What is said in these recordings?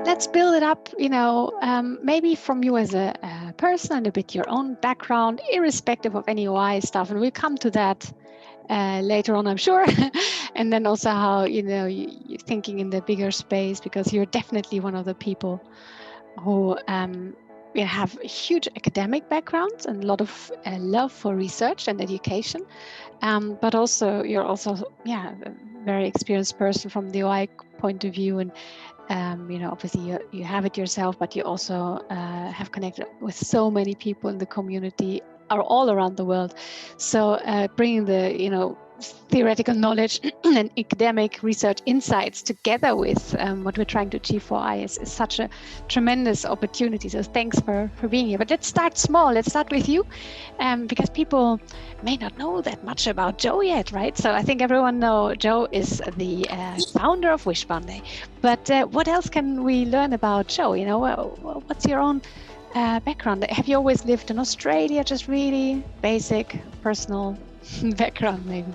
let's build it up, maybe from you as a person and a bit your own background, irrespective of any OI stuff. And we'll come to that later on, I'm sure. And then also how, you're thinking in the bigger space, because you're definitely one of the people who have a huge academic backgrounds and a lot of love for research and education. But also you're also, a very experienced person from the OI point of view. And obviously you have it yourself, but you also have connected with so many people in the community are all around the world. So bringing the, theoretical knowledge and academic research insights together with what we're trying to achieve for OI is such a tremendous opportunity. So thanks for being here. But let's start small. Let's start with you, because people may not know that much about Jo yet, right? So I think everyone knows Jo is the founder of Wishbone. But what else can we learn about Jo? What's your own background? Have you always lived in Australia? Just really basic personal background, maybe.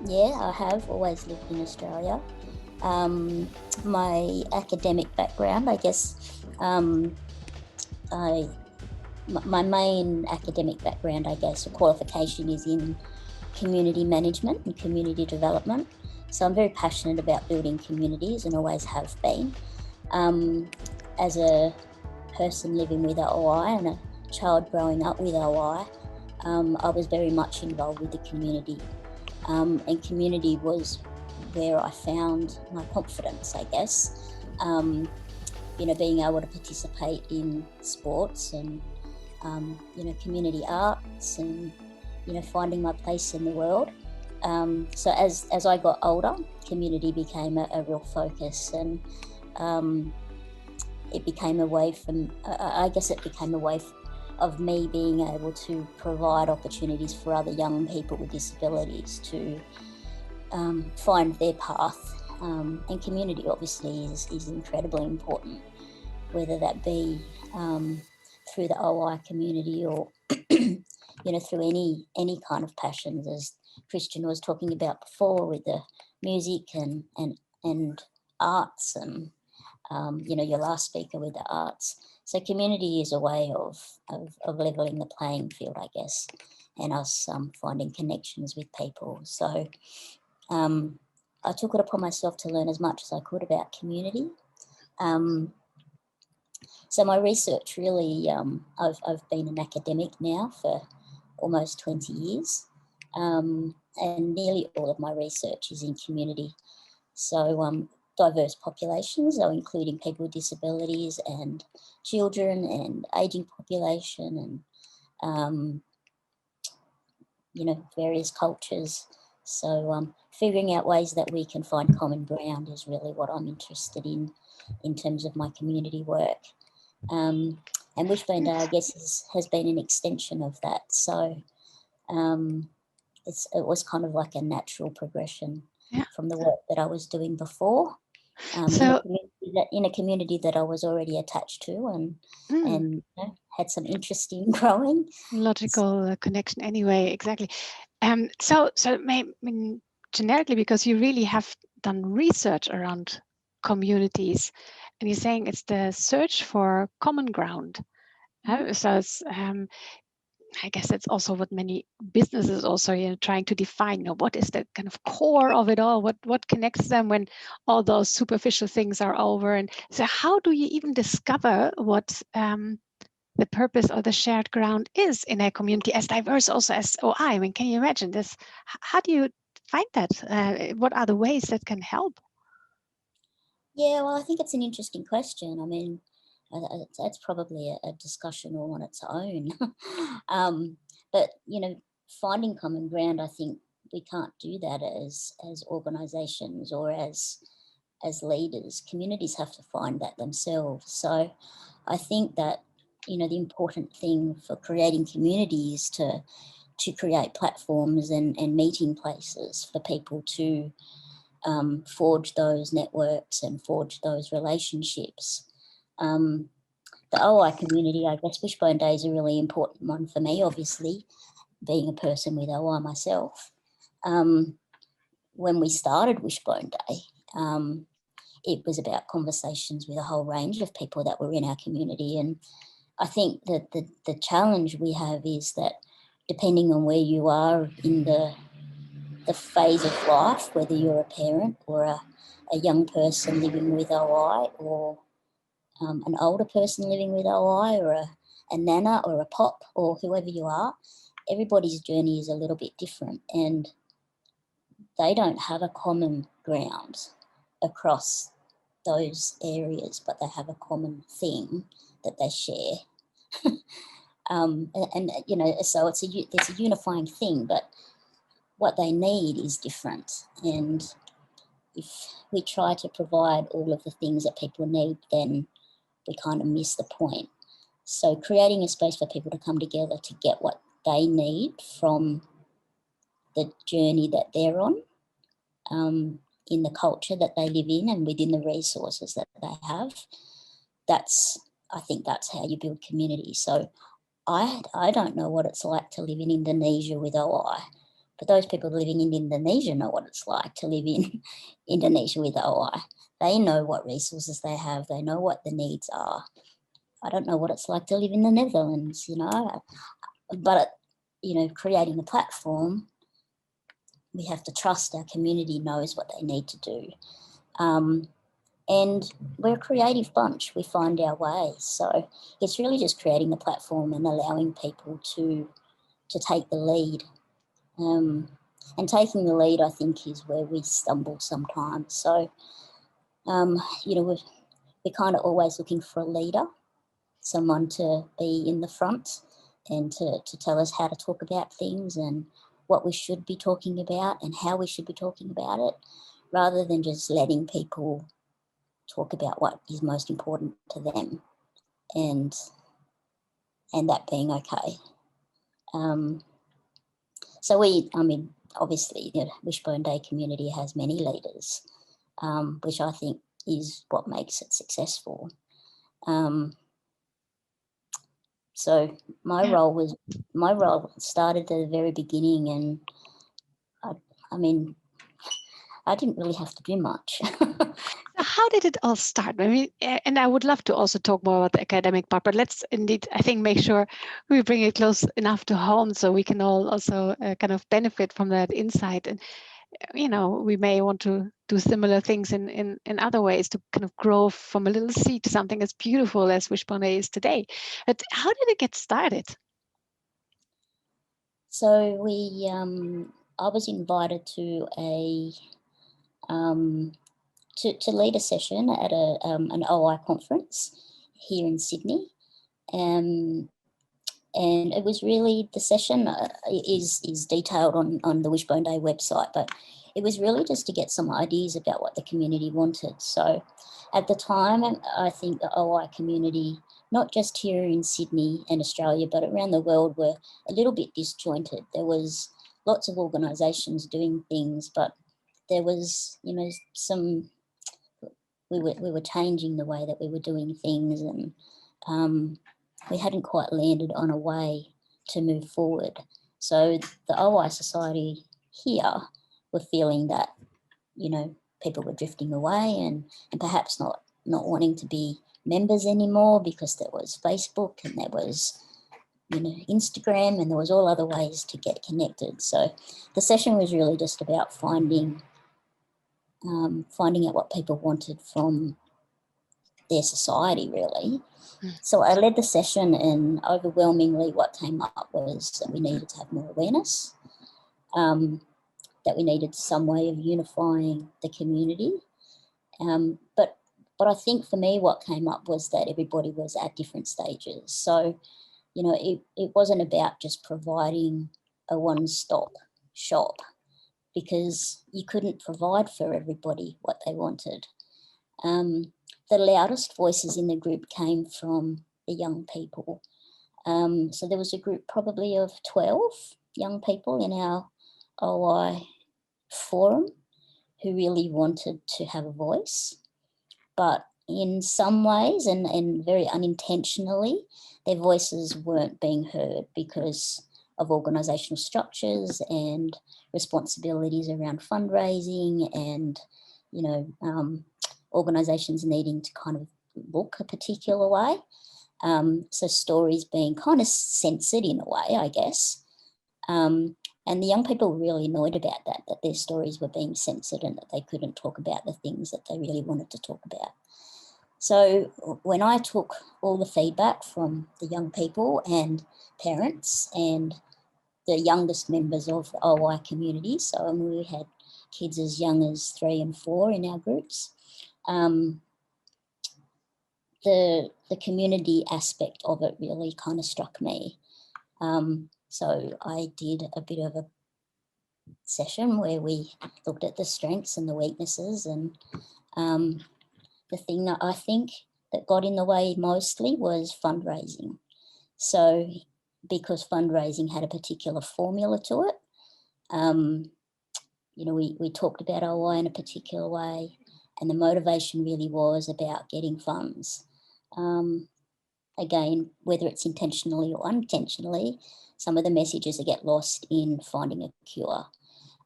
Yeah, I have always lived in Australia. My academic background, I guess, my main academic background, I guess, or qualification is in community management and community development. So I'm very passionate about building communities and always have been. As a person living with OI and a child growing up with OI, I was very much involved with the community. And community was where I found my confidence, I guess. Being able to participate in sports and, community arts and, finding my place in the world. So as I got older, community became a real focus, and it became a way of me being able to provide opportunities for other young people with disabilities to find their path. And community obviously is incredibly important, whether that be through the OI community or through any kind of passions, as Christian was talking about before, with the music and arts, and your last speaker with the arts. So community is a way of levelling the playing field, I guess, and us finding connections with people. So I took it upon myself to learn as much as I could about community. So my research really, I've been an academic now for almost 20 years, and nearly all of my research is in community. So diverse populations, so including people with disabilities and children and ageing population and, various cultures. So figuring out ways that we can find common ground is really what I'm interested in terms of my community work. And Wishbone Day, I guess, has been an extension of that. So it was kind of like a natural progression from the work that I was doing before, in a community that I was already attached to and had some interest in growing. Logical connection anyway, exactly. So generically, because you really have done research around communities, and you're saying it's the search for common ground. So it's, I guess that's also what many businesses also trying to define. What is the kind of core of it all? What connects them when all those superficial things are over? And so, how do you even discover what the purpose or the shared ground is in a community as diverse also as OI? I mean, can you imagine this? How do you find that? What are the ways that can help? Yeah, well, I think it's an interesting question. I mean, that's probably a discussion all on its own. But, finding common ground, I think we can't do that as organisations or as leaders. Communities have to find that themselves. So I think that, the important thing for creating communities to create platforms and meeting places for people to forge those networks and forge those relationships. The OI community, I guess Wishbone Day is a really important one for me, obviously, being a person with OI myself. When we started Wishbone Day, it was about conversations with a whole range of people that were in our community. And I think that the challenge we have is that depending on where you are in the phase of life, whether you're a parent or a young person living with OI, or an older person living with OI, or a nana or a pop, or whoever you are, everybody's journey is a little bit different, and they don't have a common ground across those areas, but they have a common thing that they share. And you know, so there's a unifying thing, but what they need is different. And if we try to provide all of the things that people need, then we kind of miss the point. So creating a space for people to come together to get what they need from the journey that they're on, in the culture that they live in and within the resources that they have, I think that's how you build community. So I don't know what it's like to live in Indonesia with OI, but those people living in Indonesia know what it's like to live in Indonesia with OI. They know what resources they have. They know what the needs are. I don't know what it's like to live in the Netherlands, you know. But, you know, creating a platform, we have to trust our community knows what they need to do. And we're a creative bunch. We find our way. So it's really just creating the platform and allowing people to take the lead. And taking the lead, I think, is where we stumble sometimes. So, you know, we're kind of always looking for a leader, someone to be in the front and to tell us how to talk about things and what we should be talking about and how we should be talking about it, rather than just letting people talk about what is most important to them and that being okay. So obviously the Wishbone Day community has many leaders, which I think is what makes it successful. So my role started at the very beginning, and I didn't really have to do much. How did it all start? I mean, and I would love to also talk more about the academic part, but let's indeed, I think, make sure we bring it close enough to home so we can all also kind of benefit from that insight. And, you know, we may want to do similar things in other ways to kind of grow from a little seed to something as beautiful as Wishbone is today. But how did it get started? So I was invited to to lead a session at an OI conference here in Sydney, and it was really, the session is detailed on the Wishbone Day website, but it was really just to get some ideas about what the community wanted. So at the time, I think the OI community, not just here in Sydney and Australia, but around the world, were a little bit disjointed. There was lots of organisations doing things, but there was, you know, we were changing the way that we were doing things, and we hadn't quite landed on a way to move forward. So the OI Society here were feeling that, you know, people were drifting away and perhaps not wanting to be members anymore, because there was Facebook and there was, you know, Instagram, and there was all other ways to get connected. So the session was really just about finding out what people wanted from their society, really. So I led the session, and overwhelmingly what came up was that we needed to have more awareness, that we needed some way of unifying the community. But I think for me what came up was that everybody was at different stages. So, you know, it wasn't about just providing a one-stop shop, because you couldn't provide for everybody what they wanted. The loudest voices in the group came from the young people. So there was a group probably of 12 young people in our OI forum who really wanted to have a voice. But in some ways, and very unintentionally, their voices weren't being heard because of organisational structures and responsibilities around fundraising and, you know, organisations needing to kind of look a particular way. So stories being kind of censored in a way, I guess. And the young people were really annoyed about that their stories were being censored and that they couldn't talk about the things that they really wanted to talk about. So when I took all the feedback from the young people and parents and the youngest members of the OI community, so we had kids as young as 3 and 4 in our groups, the community aspect of it really kind of struck me. So I did a bit of a session where we looked at the strengths and the weaknesses, and the thing that I think that got in the way mostly was fundraising. So because fundraising had a particular formula to it, we talked about OI in a particular way, and the motivation really was about getting funds. Again, whether it's intentionally or unintentionally, some of the messages that get lost in finding a cure,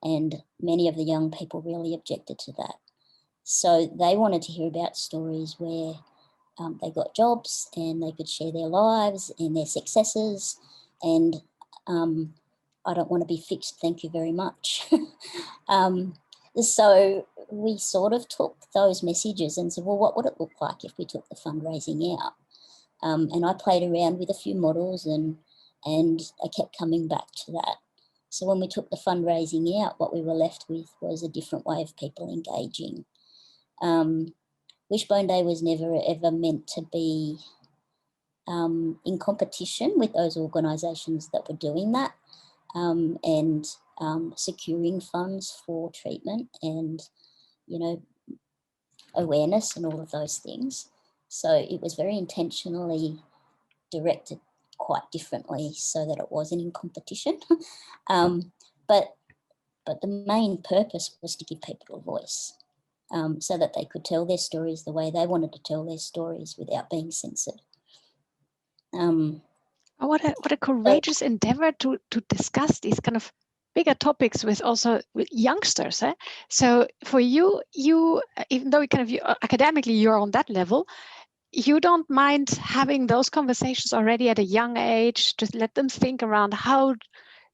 and many of the young people really objected to that. So they wanted to hear about stories where they got jobs and they could share their lives and their successes, and I don't want to be fixed, thank you very much. So we sort of took those messages and said, well, what would it look like if we took the fundraising out? And I played around with a few models and I kept coming back to that. So when we took the fundraising out, what we were left with was a different way of people engaging. Wishbone Day was never ever meant to be in competition with those organisations that were doing that and securing funds for treatment and, awareness and all of those things. So it was very intentionally directed quite differently so that it wasn't in competition. But the main purpose was to give people a voice so that they could tell their stories the way they wanted to tell their stories without being censored. What a courageous endeavor to discuss these kind of bigger topics with youngsters. So for you, even though academically you're on that level, you don't mind having those conversations already at a young age, just let them think around how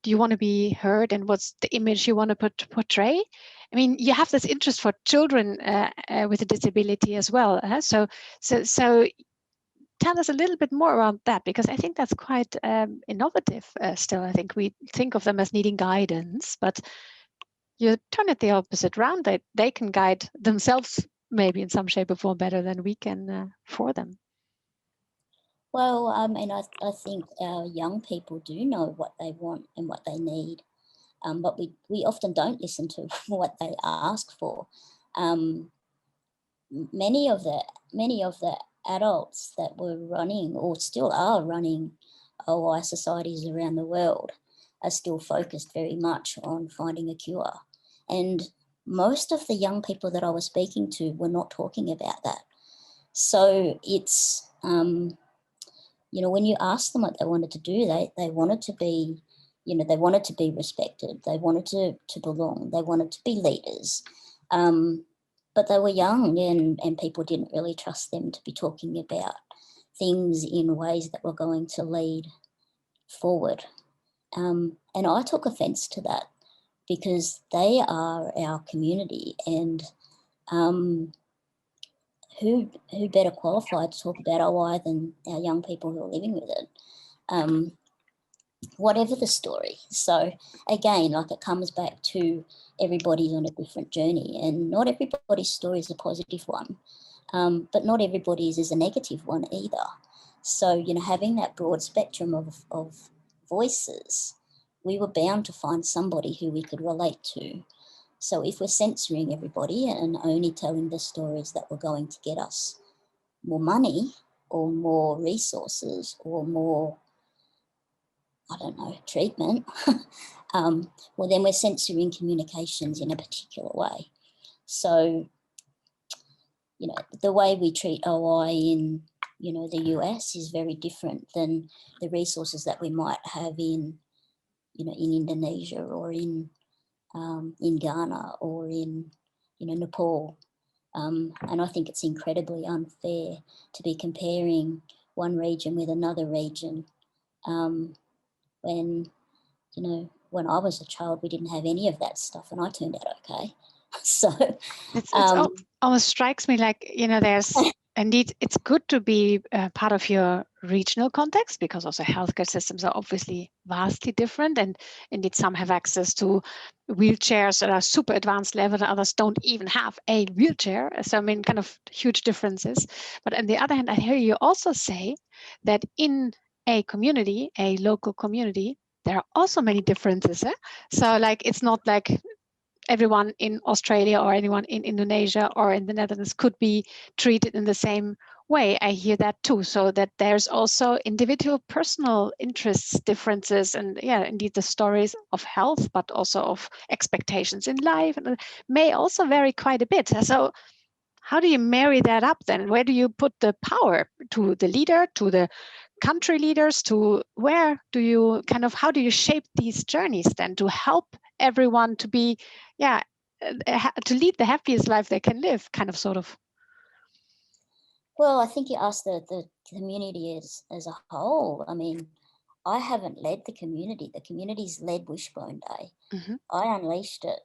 do you want to be heard and what's the image you want to portray. I mean, you have this interest for children with a disability as well. So tell us a little bit more around that, because I think that's quite innovative still. I think we think of them as needing guidance, but you turn it the opposite round. They can guide themselves maybe in some shape or form better than we can for them. Well, and I think our young people do know what they want and what they need, but we often don't listen to what they ask for. Many of the adults that were running or still are running OI societies around the world are still focused very much on finding a cure. And most of the young people that I was speaking to were not talking about that. So it's, when you ask them what they wanted to do, they wanted to be, they wanted to be respected. They wanted to belong. They wanted to be leaders. But they were young and people didn't really trust them to be talking about things in ways that were going to lead forward. And I took offence to that because they are our community, and who better qualified to talk about OI than our young people who are living with it, whatever the story. So again, it comes back to everybody's on a different journey, and not everybody's story is a positive one, but not everybody's is a negative one either. So, having that broad spectrum of voices, we were bound to find somebody who we could relate to. So if we're censoring everybody and only telling the stories that were going to get us more money or more resources or more, treatment, well, then we're censoring communications in a particular way. So, the way we treat OI in, the US is very different than the resources that we might have in Indonesia or in Ghana or in, Nepal. And I think it's incredibly unfair to be comparing one region with another region when, you know, when I was a child, we didn't have any of that stuff and I turned out okay. So It's almost strikes me like, you know, there's indeed, it's good to be part of your regional context, because also healthcare systems are obviously vastly different, and indeed some have access to wheelchairs that are super advanced level and others don't even have a wheelchair. So I mean, kind of huge differences. But on the other hand, I hear you also say that in a community, a local community, there are also many differences. So like, it's not like everyone in Australia or anyone in Indonesia or in the Netherlands could be treated in the same way. I hear that too. So that there's also individual personal interests, differences, and yeah, indeed the stories of health, but also of expectations in life, and may also vary quite a bit. So how do you marry that up then? Where do you put the power? To the leader, to the country leaders, to where do you kind of, how do you shape these journeys then to help everyone to be, yeah, to lead the happiest life they can live, kind of, sort of? Well, I think you asked the community as a whole. I mean, I haven't led the community. The community's led Wishbone Day. Mm-hmm. I unleashed it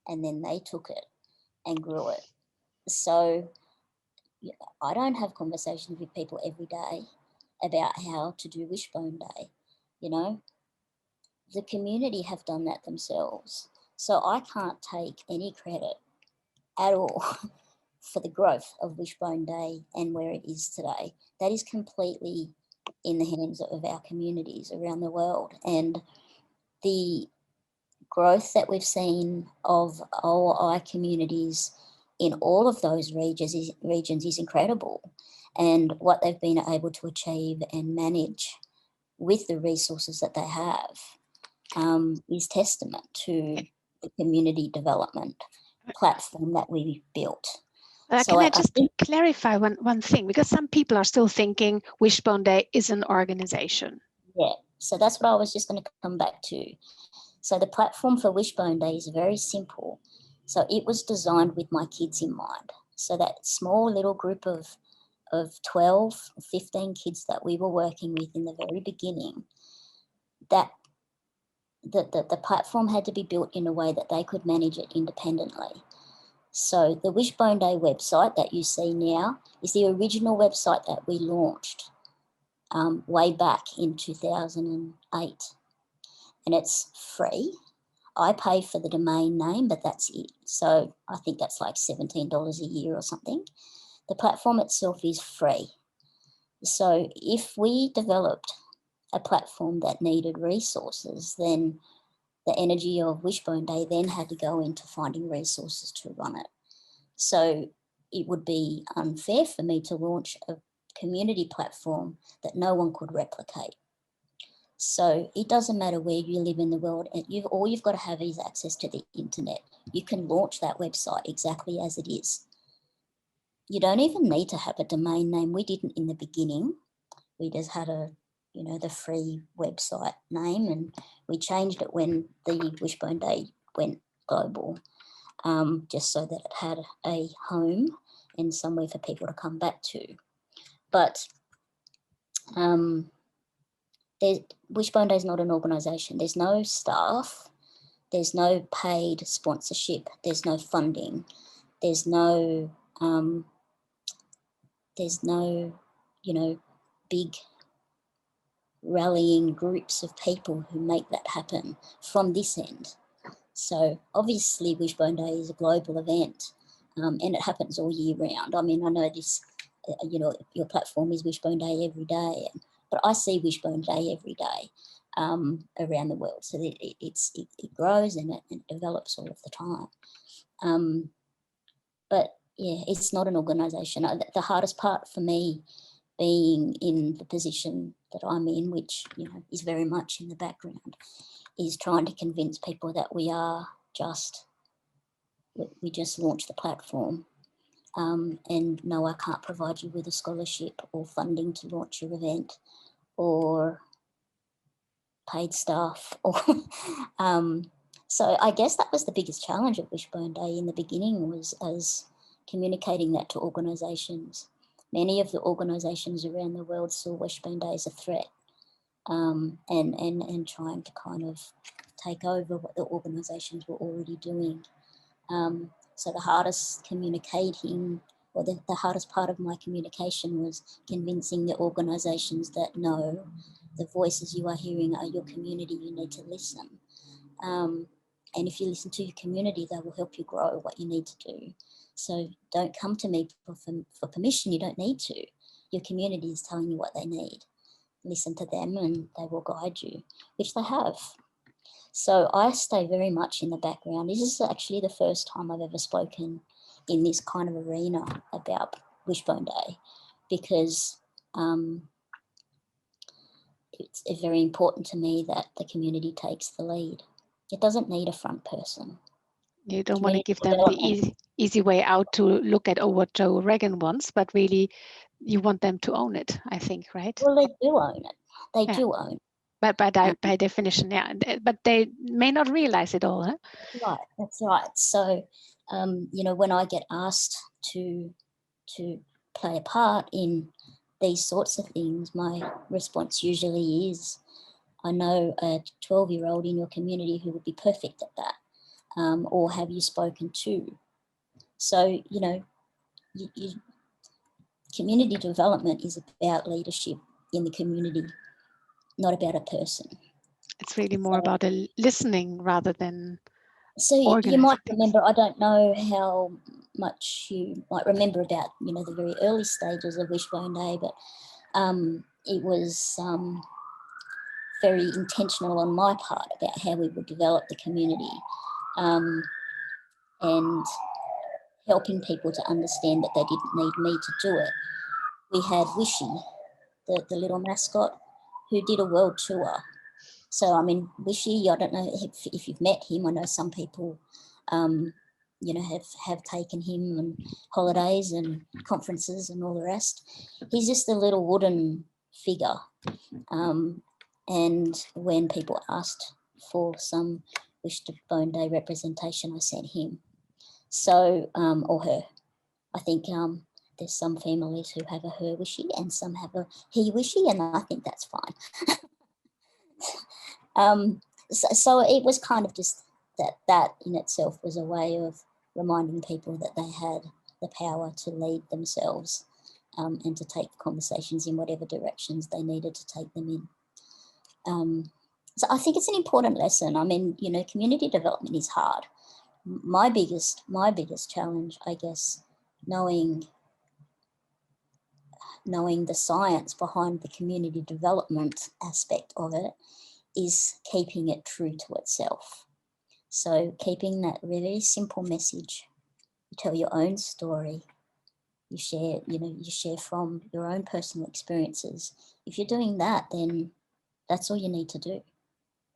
and then they took it and grew it. So I don't have conversations with people every day about how to do Wishbone Day. You know, the community have done that themselves. So I can't take any credit at all for the growth of Wishbone Day and where it is today. That is completely in the hands of our communities around the world. And the growth that we've seen of OI communities in all of those regions is incredible. And what they've been able to achieve and manage with the resources that they have is testament to the community development platform that we built. So Can I just think, clarify one thing? Because some people are still thinking Wishbone Day is an organization. yeah, so that's what I was just going to come back to. So the platform for Wishbone Day is very simple. So it was designed with my kids in mind. So that small little group of 12, 15 kids that we were working with in the very beginning, that the platform had to be built in a way that they could manage it independently. So the Wishbone Day website that you see now is the original website that we launched way back in 2008. And it's free. I pay for the domain name, but that's it. So I think that's like $17 a year or something. The platform itself is free. So if we developed a platform that needed resources, then the energy of Wishbone Day then had to go into finding resources to run it. So it would be unfair for me to launch a community platform that no one could replicate. So it doesn't matter where you live in the world, and all you've got to have is access to the internet. You can launch that website exactly as it is. You don't even need to have a domain name. We didn't in the beginning. We just had the free website name, and we changed it when the Wishbone Day went global, just so that it had a home and somewhere for people to come back to. But Wishbone Day is not an organisation. There's no staff. There's no paid sponsorship. There's no funding. There's no big rallying groups of people who make that happen from this end. So obviously Wishbone Day is a global event, and it happens all year round. I mean, I know this, your platform is Wishbone Day every day, but I see Wishbone Day every day around the world. So it grows and it develops all of the time. But yeah, it's not an organisation. The hardest part for me, being in the position that I'm in, which is very much in the background, is trying to convince people that we just launched the platform, and no, I can't provide you with a scholarship or funding to launch your event or paid staff. Or so I guess that was the biggest challenge of Wishbone Day in the beginning, was as communicating that to organisations. Many of the organisations around the world saw Wishbone Day as a threat, and trying to kind of take over what the organisations were already doing. So the hardest communicating, or the hardest part of my communication was convincing the organisations that no, the voices you are hearing are your community, you need to listen. And if you listen to your community, they will help you grow what you need to do. So don't come to me for permission, you don't need to. Your community is telling you what they need. Listen to them and they will guide you, which they have. So I stay very much in the background. This is actually the first time I've ever spoken in this kind of arena about Wishbone Day, because it's very important to me that the community takes the lead. It doesn't need a front person. You don't want to give them the easy way out to look at what Jo Ragen wants, but really you want them to own it, I think, right? Well, they do own it. They do own it. But by definition, yeah. But they may not realize it all, huh? That's right. So, when I get asked to play a part in these sorts of things, my response usually is, I know a 12-year-old in your community who would be perfect at that. Or have you spoken to? So, community development is about leadership in the community, not about a person. It's really more about a listening rather than So you might remember, I don't know how much you might remember about, the very early stages of Wishbone Day, but it was very intentional on my part about how we would develop the community, and helping people to understand that they didn't need me to do it. We had Wishy, the little mascot, who did a world tour. So, I mean, Wishy, I don't know if you've met him. I know some people, have taken him on holidays and conferences and all the rest. He's just a little wooden figure. And when people asked for some Wishbone Day representation, I sent him. So, or her. I think there's some families who have a her Wishy and some have a he Wishy, and I think that's fine. So it was kind of just that in itself was a way of reminding people that they had the power to lead themselves, and to take conversations in whatever directions they needed to take them in. So I think it's an important lesson. I mean, community development is hard. My biggest challenge, I guess, knowing the science behind the community development aspect of it, is keeping it true to itself. So keeping that really simple message. You tell your own story. You share from your own personal experiences. If you're doing that, then that's all you need to do.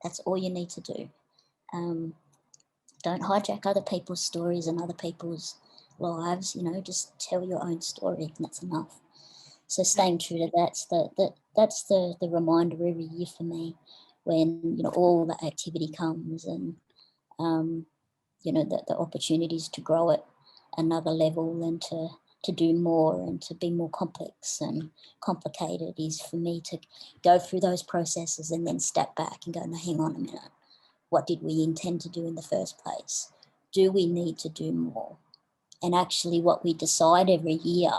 That's all you need to do. Don't hijack other people's stories and other people's lives. Just tell your own story, and that's enough. So staying true to that's the reminder every year for me, when all the activity comes, and the opportunities to grow at another level and to do more and to be more complex and complicated, is for me to go through those processes and then step back and go, no, hang on a minute. What did we intend to do in the first place? Do we need to do more? And actually what we decide every year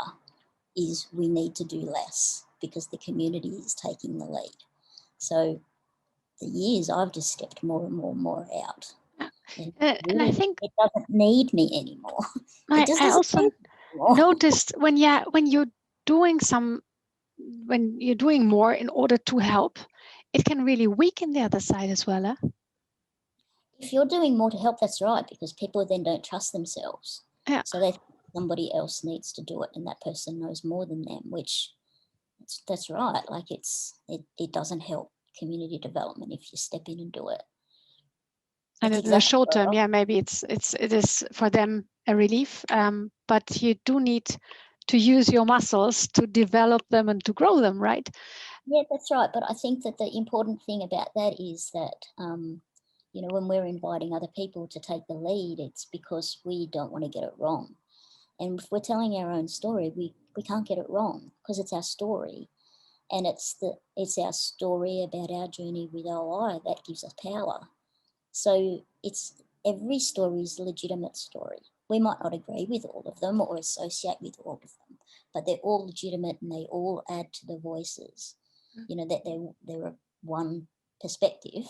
is we need to do less, because the community is taking the lead. So the years I've just stepped more and more out. And I think it doesn't need me anymore. I also noticed when you're doing more in order to help, it can really weaken the other side as well. Huh? If you're doing more to help, that's right, because people then don't trust themselves. Yeah. So they think somebody else needs to do it, and that person knows more than them, which that's right. Like it doesn't help community development if you step in and do it. And in the short term, maybe it is for them a relief, but you do need to use your muscles to develop them and to grow them, right? Yeah, that's right. But I think that the important thing about that is that, when we're inviting other people to take the lead, it's because we don't want to get it wrong. And if we're telling our own story, we can't get it wrong because it's our story. And it's our story about our journey with OI that gives us power. So every story is a legitimate story. We might not agree with all of them or associate with all of them, but they're all legitimate and they all add to the voices. That they're one perspective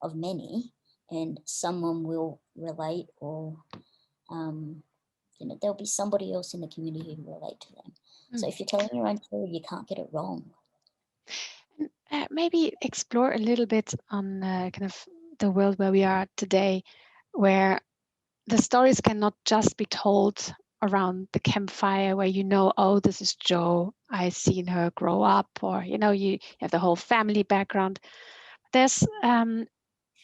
of many, and someone will relate, or there'll be somebody else in the community who will relate to them. So if you're telling your own story, you can't get it wrong. Maybe explore a little bit on kind of the world where we are today, where the stories cannot just be told around the campfire where oh, this is Jo, I've seen her grow up, or you have the whole family background. There's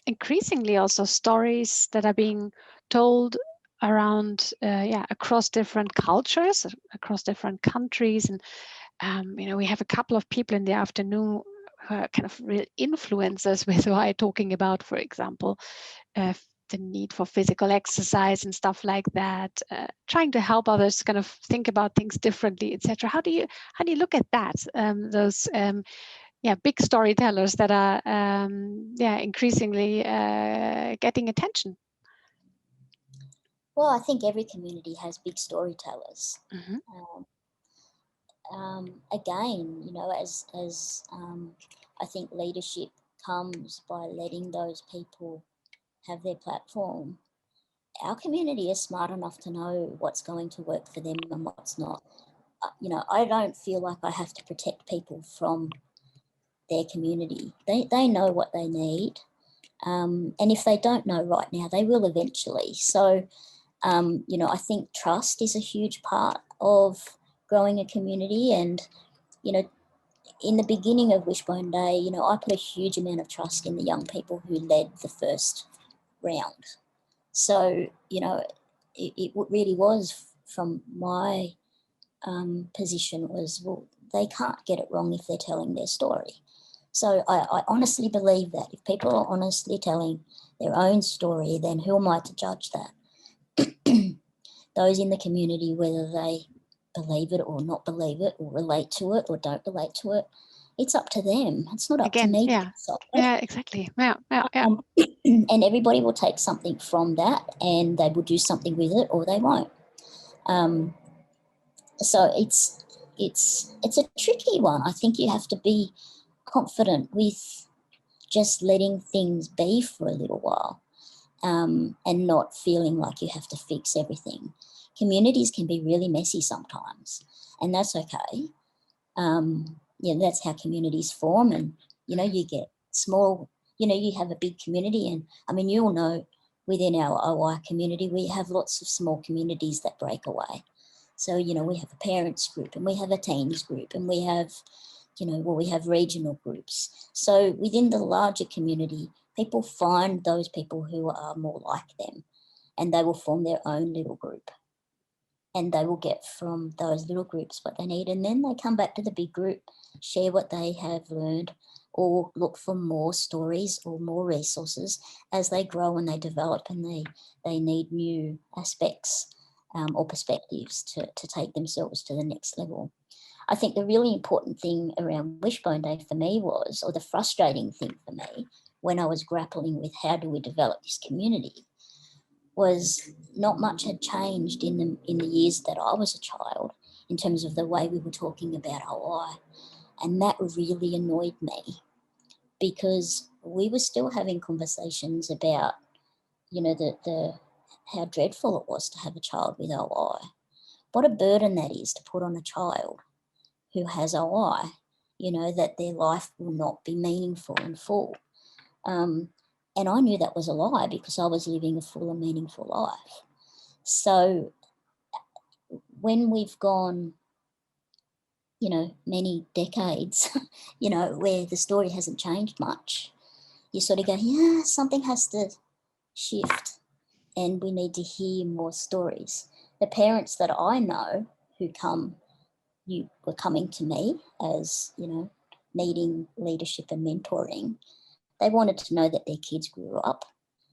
increasingly also stories that are being told around across different cultures, across different countries. And we have a couple of people in the afternoon who are kind of real influencers with who I'm talking about, for example, the need for physical exercise and stuff like that, trying to help others kind of think about things differently, etc. How do you look at that? Those big storytellers that are increasingly getting attention. Well, I think every community has big storytellers. Mm-hmm. Again, as I think leadership comes by letting those people have their platform. Our community is smart enough to know what's going to work for them and what's not. I don't feel like I have to protect people from their community. They know what they need. And if they don't know right now, they will eventually. So, I think trust is a huge part of growing a community. And, in the beginning of Wishbone Day, I put a huge amount of trust in the young people who led the first round. So, it really was from my position was, well, they can't get it wrong if they're telling their story. So I honestly believe that if people are honestly telling their own story, then who am I to judge that? Those in the community, whether they believe it or not believe it or relate to it or don't relate to it, it's up to them. It's not up to me to decide. Yeah, exactly. Yeah. And everybody will take something from that and they will do something with it or they won't. So it's a tricky one. I think you have to be confident with just letting things be for a little while, and not feeling like you have to fix everything. Communities can be really messy sometimes, and that's okay. That's how communities form, and you get small. You have a big community, and I mean, you all know within our OI community we have lots of small communities that break away. So we have a parents group, and we have a teens group, and we have we have regional groups. So within the larger community, people find those people who are more like them, and they will form their own little group. And they will get from those little groups what they need. And then they come back to the big group, share what they have learned, or look for more stories or more resources as they grow and they develop and they need new aspects or perspectives to take themselves to the next level. I think the really important thing around Wishbone Day for me was, or the frustrating thing for me when I was grappling with how do we develop this community, was not much had changed in the years that I was a child in terms of the way we were talking about OI. And that really annoyed me because we were still having conversations about, the how dreadful it was to have a child with OI. What a burden that is to put on a child who has OI, that their life will not be meaningful and full. And I knew that was a lie because I was living a full and meaningful life. So when we've gone, many decades, where the story hasn't changed much, you sort of go, yeah, something has to shift and we need to hear more stories. The parents that I know who were coming to me as, needing leadership and mentoring, they wanted to know that their kids grew up.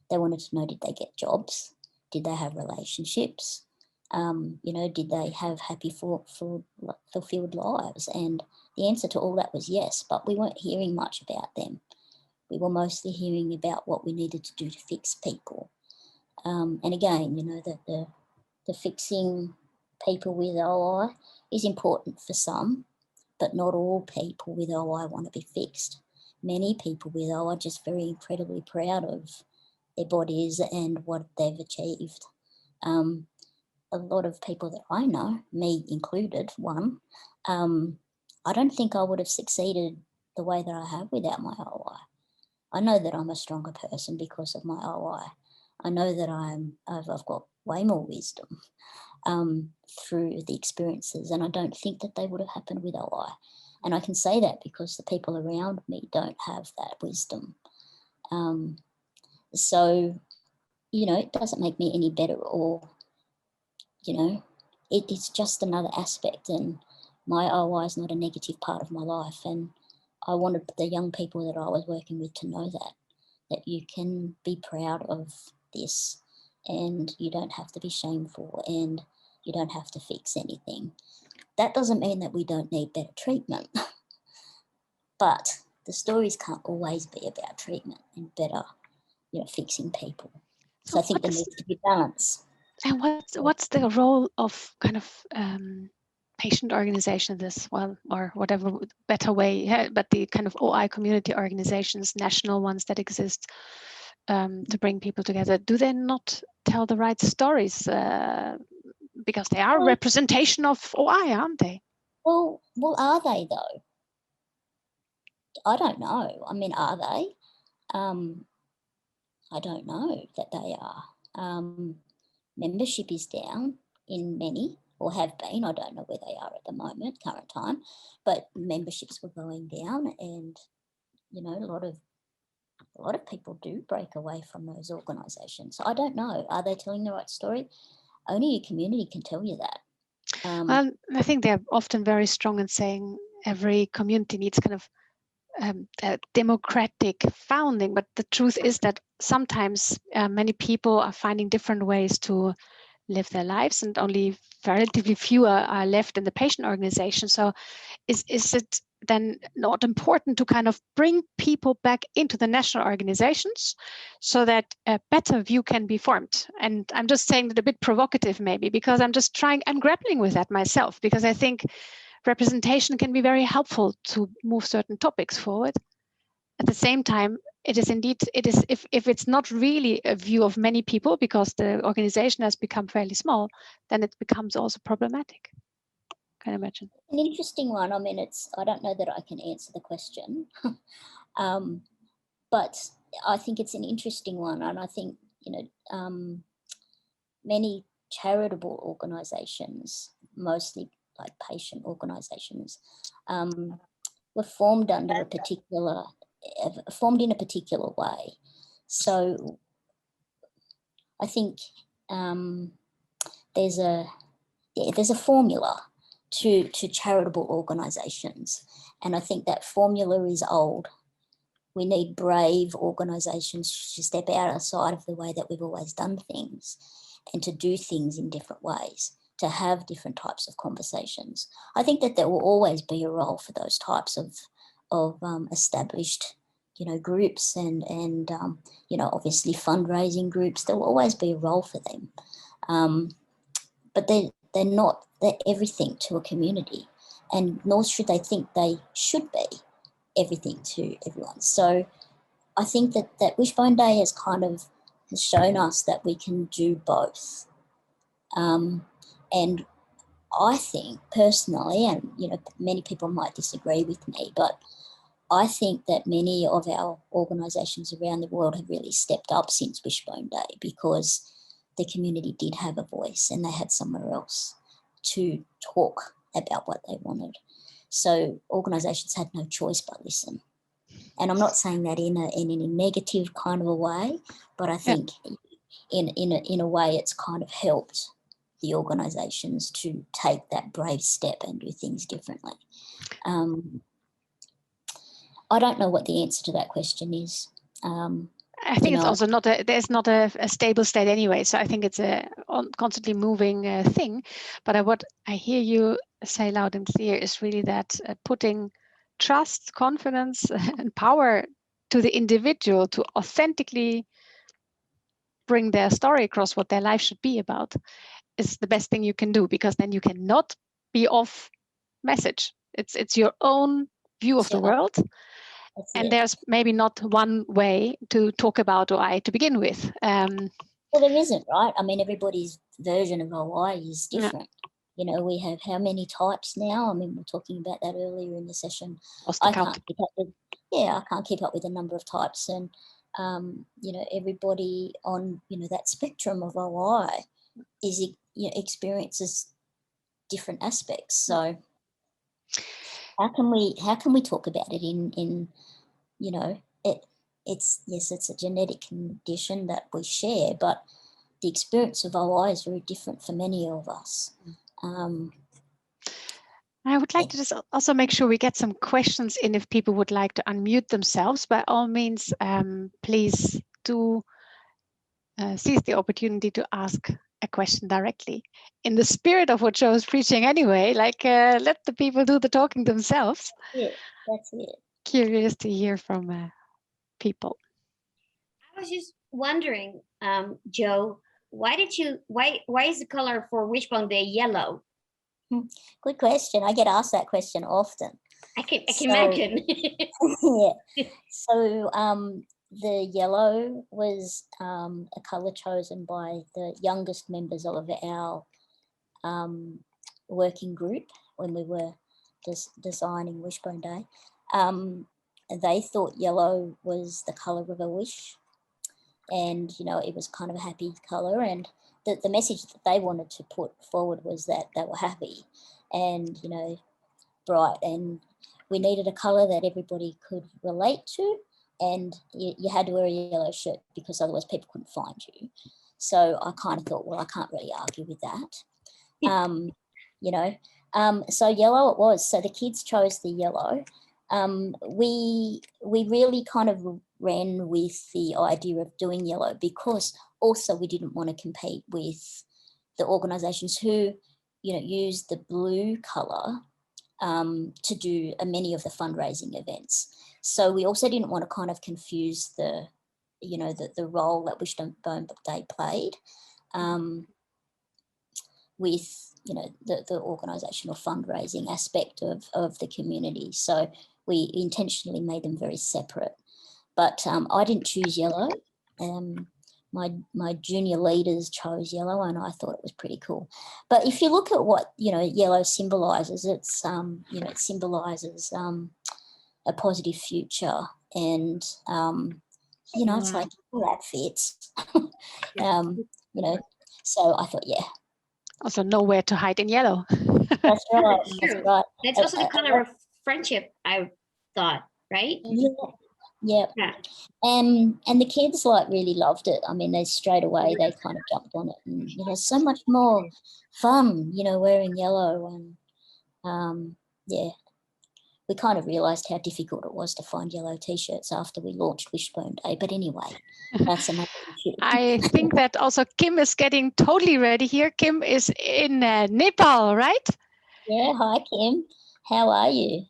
They wanted to know, did they get jobs? Did they have relationships? Did they have happy, fulfilled lives? And the answer to all that was yes, but we weren't hearing much about them. We were mostly hearing about what we needed to do to fix people. And again, the fixing people with OI is important for some, but not all people with OI want to be fixed. Many people with OI are just very incredibly proud of their bodies and what they've achieved. A lot of people that I know, me included, I don't think I would have succeeded the way that I have without my OI. I know that I'm a stronger person because of my OI. I know that I've got way more wisdom through the experiences, and I don't think that they would have happened with OI. And I can say that because the people around me don't have that wisdom. So, it doesn't make me any better, or, it's just another aspect, and my OI is not a negative part of my life. And I wanted the young people that I was working with to know that you can be proud of this, and you don't have to be shameful, and you don't have to fix anything. That doesn't mean that we don't need better treatment, but the stories can't always be about treatment and better, fixing people. So I think there needs to be balance. And what's the role of kind of patient organization, or whatever better way, but the kind of OI community organizations, national ones that exist, to bring people together? Do they not tell the right stories? Because they are a representation of OI, aren't they? Well, are they though? I don't know. I mean, are they? I don't know that they are. Membership is down in many, or have been. I don't know where they are at the moment, current time, but memberships were going down, and a lot of people do break away from those organisations. So I don't know. Are they telling the right story? Only your community can tell you that. Well, I think they're often very strong in saying every community needs kind of a democratic founding, but the truth is that sometimes many people are finding different ways to live their lives, and only relatively few are left in the patient organization. So is it then not important to kind of bring people back into the national organizations so that a better view can be formed? And I'm just saying that a bit provocative maybe, because I'm grappling with that myself, because I think representation can be very helpful to move certain topics forward. At the same time, it is if it's not really a view of many people because the organization has become fairly small, then it becomes also problematic. Can you imagine? An interesting one. I mean, I don't know that I can answer the question, but I think it's an interesting one. And I think, many charitable organisations, mostly like patient organisations, were formed in a particular way. So I think there's a formula to charitable organisations, and I think that formula is old. We need brave organisations to step outside of the way that we've always done things, and to do things in different ways, to have different types of conversations. I think that there will always be a role for those types of established, groups and obviously fundraising groups. There will always be a role for them, but they're everything to a community, and nor should they think they should be everything to everyone. So I think that Wishbone Day has shown us that we can do both. And I think personally, and many people might disagree with me, but I think that many of our organisations around the world have really stepped up since Wishbone Day, because the community did have a voice and they had somewhere else to talk about what they wanted. So organisations had no choice but listen. And I'm not saying that in a negative kind of a way, but I think in a way it's kind of helped the organisations to take that brave step and do things differently. I don't know what the answer to that question is. I think it's also not there's not a stable state anyway. So I think it's a constantly moving thing. But what I hear you say loud and clear is really that putting trust, confidence, and power to the individual to authentically bring their story across, what their life should be about, is the best thing you can do, because then you cannot be off message. It's your own view of the world. And there's maybe not one way to talk about OI to begin with. Well, there isn't, right? I mean, everybody's version of OI is different. You know, we have how many types now? I mean, we were talking about that earlier in the session. I can't keep up with the number of types. And, you know, everybody on, you know, that spectrum of OI is, you know, experiences different aspects. So how can we talk about it in you know, it's a genetic condition that we share, but the experience of OI is very different for many of us. I would like to just also make sure we get some questions in if people would like to unmute themselves. By all means, please do seize the opportunity to ask a question directly. In the spirit of what Jo is preaching anyway, like let the people do the talking themselves. Yeah, that's it. Curious to hear from people. I was just wondering, Jo, why is the color for Wishbone the yellow? Good question. I get asked that question often. I can imagine. Yeah. So the yellow was a color chosen by the youngest members of our working group when we were designing Wishbone Day. They thought yellow was the color of a wish, and you know, it was kind of a happy color, and the message that they wanted to put forward was that they were happy and, you know, bright, and we needed a color that everybody could relate to, and you had to wear a yellow shirt because otherwise people couldn't find you. So I kind of thought, well, I can't really argue with that. You know, so yellow it was. So the kids chose the yellow. We really kind of ran with the idea of doing yellow because also we didn't want to compete with the organisations who, you know, use the blue colour to do many of the fundraising events. So we also didn't want to kind of confuse the, you know, the role that Wishbone Day played with, you know, the organisational fundraising aspect of the community. So we intentionally made them very separate. But I didn't choose yellow. My junior leaders chose yellow, and I thought it was pretty cool. But if you look at what, you know, yellow symbolises, it's you know, it symbolises a positive future, and you know, it's like, well, that fits. You know, so I thought, yeah. Also, nowhere to hide in yellow. That's right. That's right. That's also the color of friendship, I thought, right? Yeah. And the kids really loved it. I mean, they straight away they kind of jumped on it, and you know, so much more fun, you know, wearing yellow. And yeah, we kind of realised how difficult it was to find yellow t-shirts after we launched Wishbone Day. But anyway, that's another issue. I think that also Kim is getting totally ready here. Kim is in Nepal, right? Yeah. Hi, Kim. How are you?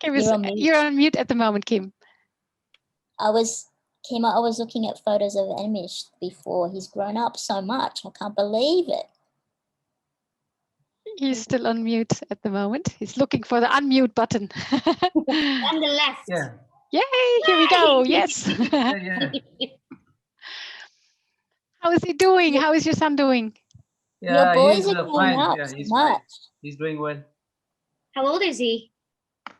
Kim you're on mute at the moment, Kim. I was looking at photos of Amish before. He's grown up so much. I can't believe it. He's still on mute at the moment. He's looking for the unmute button. On the left. Yeah. Yay, here we go. Yes. Yeah. How is he doing? How is your son doing? Yeah, your boys he's are growing fine. up Yeah, he's much. fine. He's doing well. How old is he?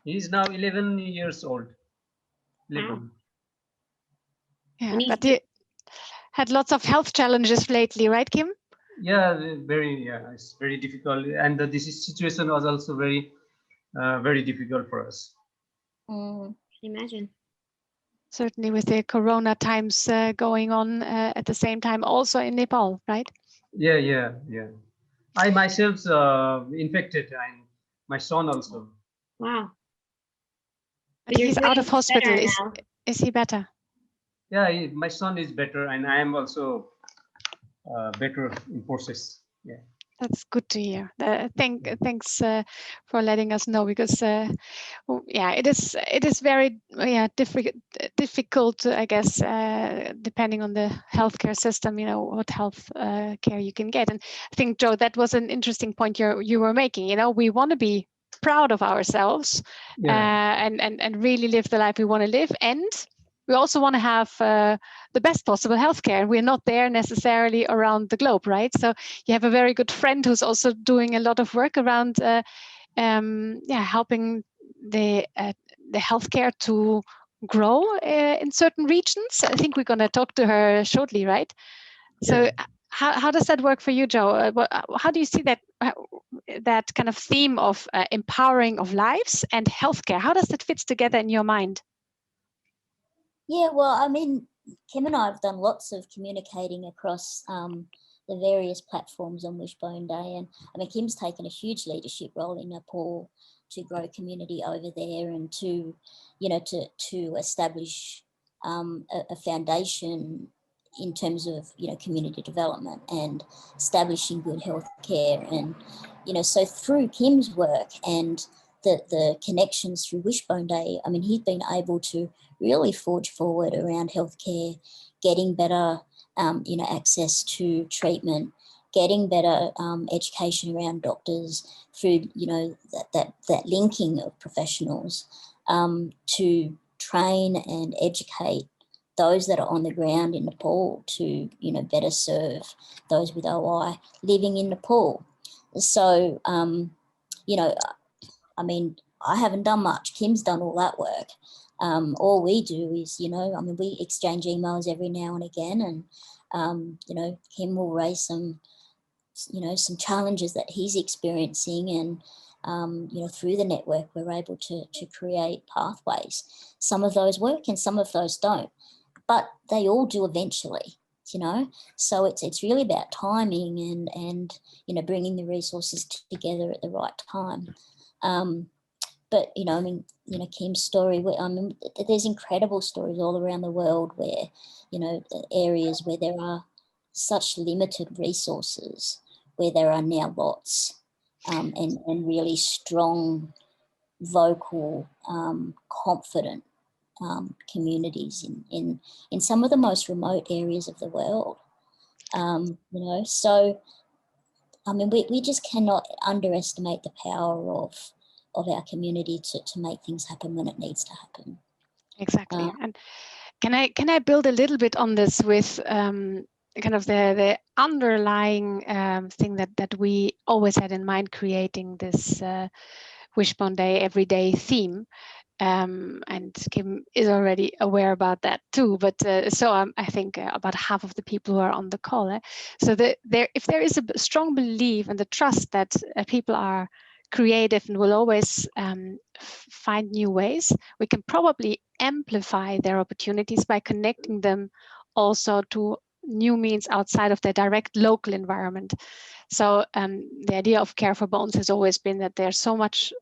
He's now 11 years old. 11. Wow. Yeah, but he had lots of health challenges lately, right, Kim? Yeah, it's very difficult, and this situation was also very difficult for us. Mm. Can imagine. Certainly with the corona times going on at the same time also in Nepal, right? Yeah. I myself infected, and my son also. Wow. But he's out of hospital. Is he better? Yeah, my son is better, and I am also better in process. Yeah. That's good to hear. Thanks for letting us know, because yeah, it is very difficult, I guess, depending on the healthcare system, what health care you can get. And I think, Jo, that was an interesting point you were making. We want to be proud of ourselves, and really live the life we want to live, and we also want to have the best possible healthcare. We're not there necessarily around the globe, right? So you have a very good friend who's also doing a lot of work around helping the healthcare to grow in certain regions. I think we're going to talk to her shortly, right? So how does that work for you, Jo? How do you see that kind of theme of empowering of lives and healthcare? How does that fit together in your mind? Yeah, well, I mean, Kim and I have done lots of communicating across the various platforms on Wishbone Day, and I mean, Kim's taken a huge leadership role in Nepal to grow community over there, and to establish a foundation in terms of community development and establishing good health care. And so through Kim's work and the connections through Wishbone Day, I mean, he's been able to really forge forward around healthcare, getting better access to treatment, getting better education around doctors through that linking of professionals to train and educate those that are on the ground in Nepal to better serve those with OI living in Nepal. So I mean, I haven't done much. Kim's done all that work. All we do is, we exchange emails every now and again, and Kim will raise some challenges that he's experiencing, and through the network we're able to create pathways. Some of those work and some of those don't, but they all do eventually. So it's really about timing and bringing the resources together at the right time. But Kim's story, there's incredible stories all around the world where areas where there are such limited resources, where there are now lots, and really strong, vocal, confident communities in some of the most remote areas of the world. So I mean, we just cannot underestimate the power of our community to make things happen when it needs to happen. Exactly. And can I build a little bit on this with kind of the underlying thing that we always had in mind, creating this Wishbone Day everyday theme. And Kim is already aware about that too, but I think about half of the people who are on the call. So if there is a strong belief and the trust that people are creative and will always find new ways, we can probably amplify their opportunities by connecting them also to new means outside of their direct local environment. So the idea of Care for Bones has always been that there's so much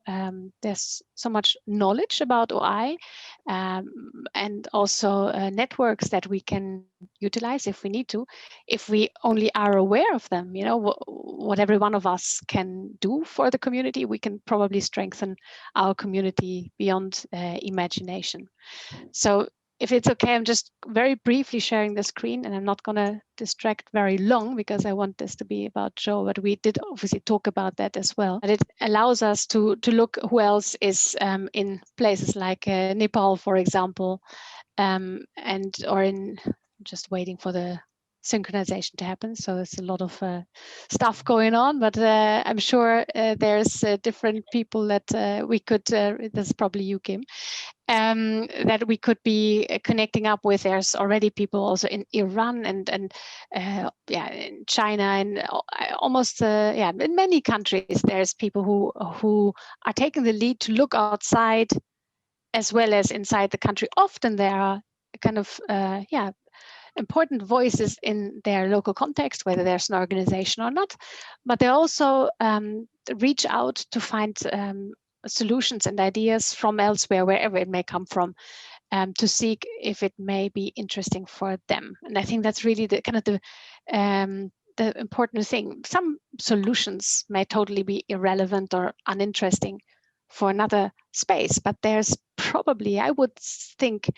knowledge about OI, and also networks that we can utilize if we need to, if we only are aware of them. What every one of us can do for the community, we can probably strengthen our community beyond imagination. So if it's okay, I'm just very briefly sharing the screen, and I'm not going to distract very long because I want this to be about Jo, but we did obviously talk about that as well. And it allows us to look who else is in places like Nepal, for example, or in just waiting for the synchronization to happen. So there's a lot of stuff going on, but I'm sure there's different people that we could, that's probably you, Kim, that we could be connecting up with. There's already people also in Iran and in China, and almost in many countries there's people who are taking the lead to look outside as well as inside the country. Often there are kind of important voices in their local context, whether there's an organization or not, but they also reach out to find solutions and ideas from elsewhere, wherever it may come from. to seek if it may be interesting for them. And I think that's really the kind of the important thing. Some solutions may totally be irrelevant or uninteresting for another space, but there's probably, I would think,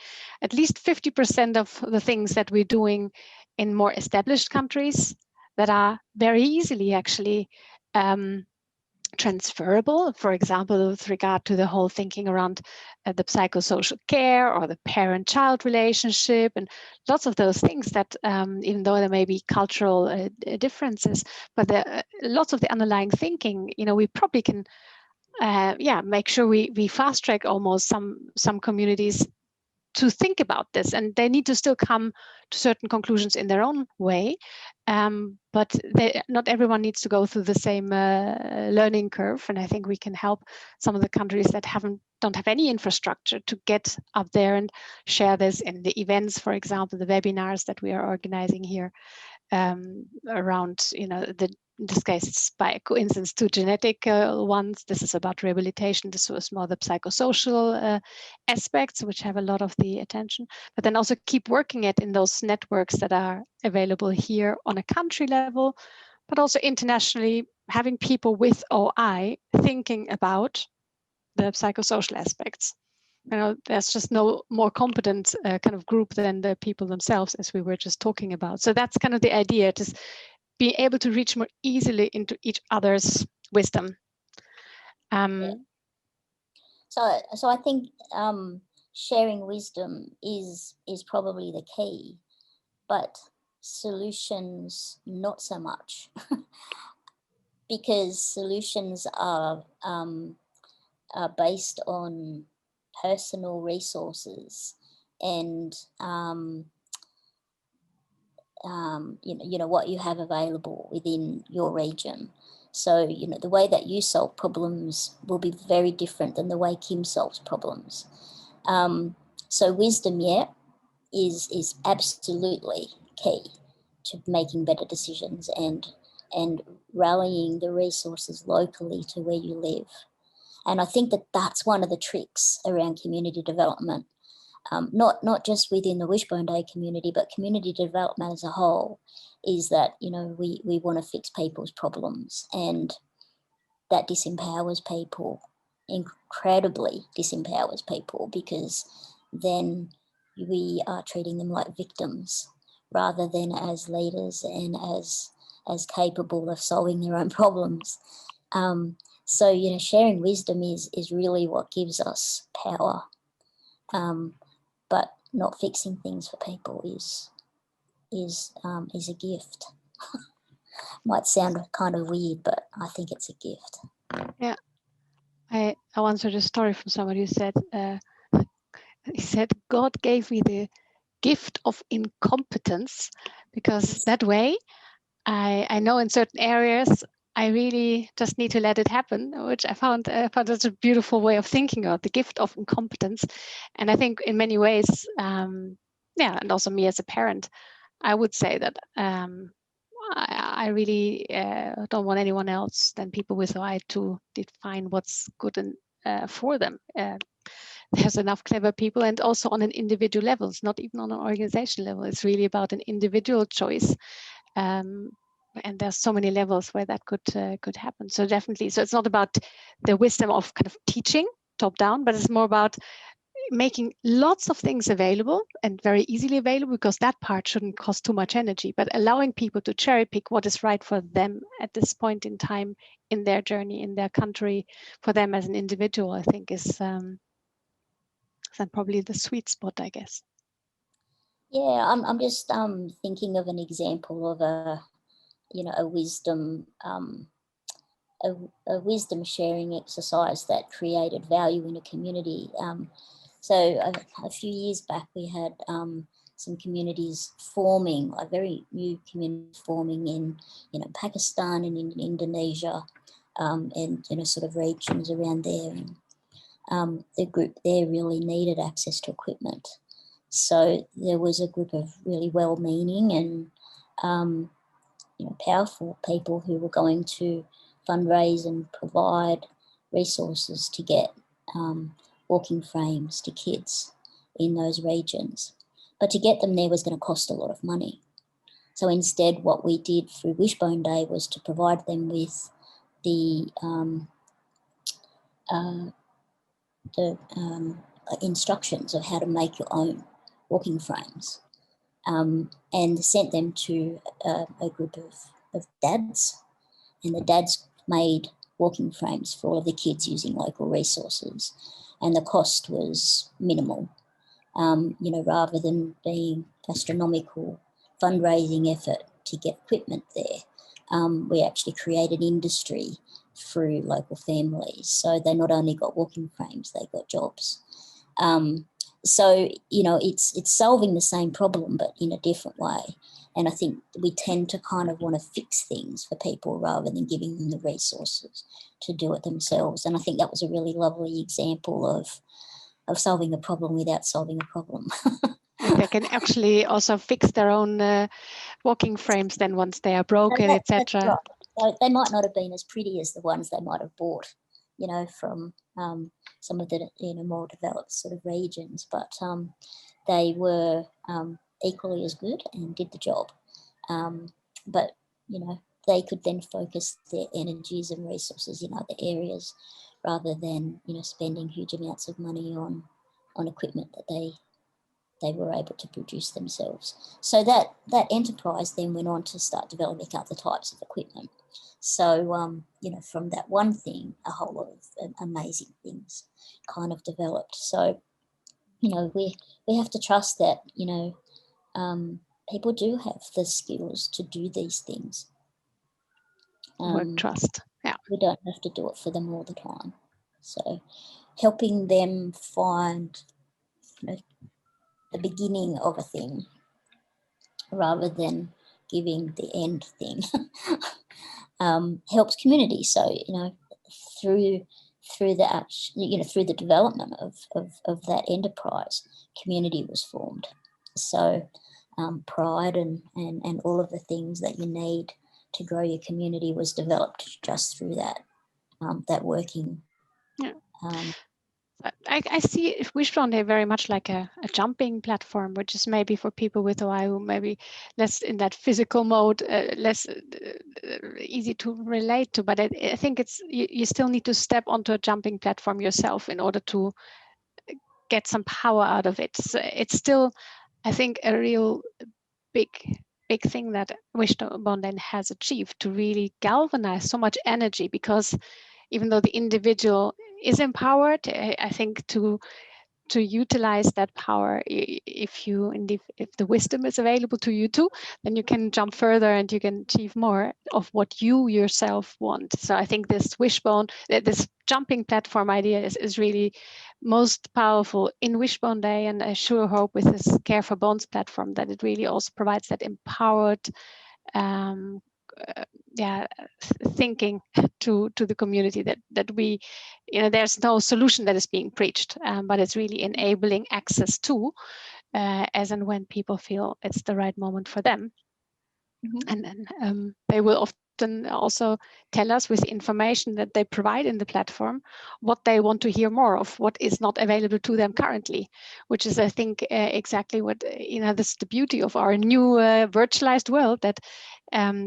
at least 50% of the things that we're doing in more established countries that are very easily actually transferable. For example, with regard to the whole thinking around the psychosocial care or the parent-child relationship, and lots of those things that, even though there may be cultural differences, but lots of the underlying thinking, we probably can, make sure we fast track almost some communities to think about this, and they need to still come to certain conclusions in their own way, but not everyone needs to go through the same learning curve. And I think we can help some of the countries that don't have any infrastructure to get up there and share this in the events, for example, the webinars that we are organizing here around, in this case, it's by coincidence two genetic ones. This is about rehabilitation. This was more the psychosocial aspects, which have a lot of the attention, but then also keep working it in those networks that are available here on a country level, but also internationally, having people with OI thinking about the psychosocial aspects. There's just no more competent kind of group than the people themselves, as we were just talking about. So that's kind of the idea, to be able to reach more easily into each other's wisdom. So I think sharing wisdom is probably the key, but solutions not so much, because solutions are based on personal resources and what you have available within your region. So the way that you solve problems will be very different than the way Kim solves problems. So wisdom, is absolutely key to making better decisions and rallying the resources locally to where you live. And I think that that's one of the tricks around community development, not just within the Wishbone Day community, but community development as a whole, is that, we want to fix people's problems, and that disempowers people, incredibly disempowers people, because then we are treating them like victims rather than as leaders and as capable of solving their own problems. So, sharing wisdom is really what gives us power. But not fixing things for people is a gift. Might sound kind of weird, but I think it's a gift. Yeah, I once heard a story from somebody who said, he said, God gave me the gift of incompetence, because that way I know in certain areas I really just need to let it happen, which I found that's a beautiful way of thinking about the gift of incompetence. And I think in many ways, and also me as a parent, I would say that I really don't want anyone else than people with OI to define what's good for them. There's enough clever people, and also on an individual level. It's not even on an organization level. It's really about an individual choice. And there's so many levels where that could happen. So definitely, so it's not about the wisdom of kind of teaching top down, but it's more about making lots of things available and very easily available, because that part shouldn't cost too much energy, but allowing people to cherry pick what is right for them at this point in time in their journey, in their country, for them as an individual, I think is probably the sweet spot, I guess. Yeah, I'm just thinking of an example of a wisdom a wisdom sharing exercise that created value in a community. So a few years back, we had some communities forming, like very new communities forming in Pakistan and in Indonesia, and sort of regions around there. And the group there really needed access to equipment. So there was a group of really well-meaning and powerful people who were going to fundraise and provide resources to get walking frames to kids in those regions. But to get them there was going to cost a lot of money. So instead, what we did through Wishbone Day was to provide them with the instructions of how to make your own walking frames, and sent them to a group of dads, and the dads made walking frames for all of the kids using local resources, and the cost was minimal. Rather than being astronomical fundraising effort to get equipment there, we actually created industry through local families. So they not only got walking frames, they got jobs. So it's solving the same problem, but in a different way. And I think we tend to kind of want to fix things for people rather than giving them the resources to do it themselves. And I think that was a really lovely example of solving a problem without solving a problem. And they can actually also fix their own walking frames then once they are broken, etc. Right. So they might not have been as pretty as the ones they might have bought, from some of the more developed sort of regions, but they were equally as good and did the job. But they could then focus their energies and resources in other areas rather than spending huge amounts of money on equipment that they were able to produce themselves. So that enterprise then went on to start developing other types of equipment. So, from that one thing, a whole lot of amazing things kind of developed. So, we have to trust that, people do have the skills to do these things. Trust. Yeah. We don't have to do it for them all the time. So helping them find the beginning of a thing rather than giving the end thing helps community. So through the development of that enterprise, community was formed. So pride and all of the things that you need to grow your community was developed just through that working. Yeah. I see Wishbone Day very much like a jumping platform, which is maybe for people with OI who maybe less in that physical mode, less easy to relate to. But I think you still need to step onto a jumping platform yourself in order to get some power out of it. So it's still, I think, a real big thing that Wishbone Day has achieved to really galvanize so much energy, because even though the individual is empowered, I think to utilize that power, if the wisdom is available to you too, then you can jump further and you can achieve more of what you yourself want. So I think this Wishbone, this jumping platform idea is really most powerful in Wishbone Day, and I sure hope with this Care for Bones platform that it really also provides that empowered thinking to the community that we, there's no solution that is being preached, but it's really enabling access to as and when people feel it's the right moment for them. Mm-hmm. And then they will often also tell us with information that they provide in the platform what they want to hear more of, what is not available to them currently, which is, I think, exactly what, this is the beauty of our new virtualized world, that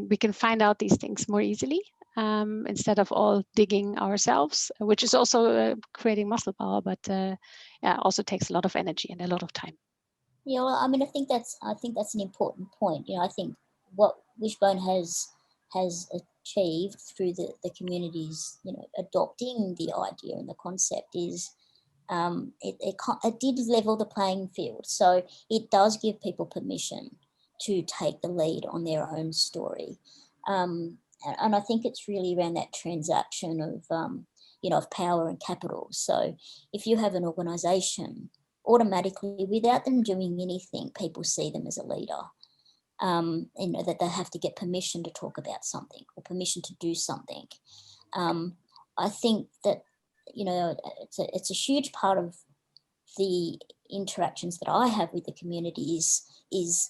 we can find out these things more easily instead of all digging ourselves, which is also creating muscle power, but also takes a lot of energy and a lot of time. Yeah, well, I mean, I think that's an important point. I think what Wishbone has achieved through the communities, adopting the idea and the concept is it did level the playing field. So it does give people permission to take the lead on their own story. And I think it's really around that transaction of power and capital. So if you have an organisation, automatically, without them doing anything, people see them as a leader. That they have to get permission to talk about something or permission to do something. I think that it's a huge part of the interactions that I have with the community is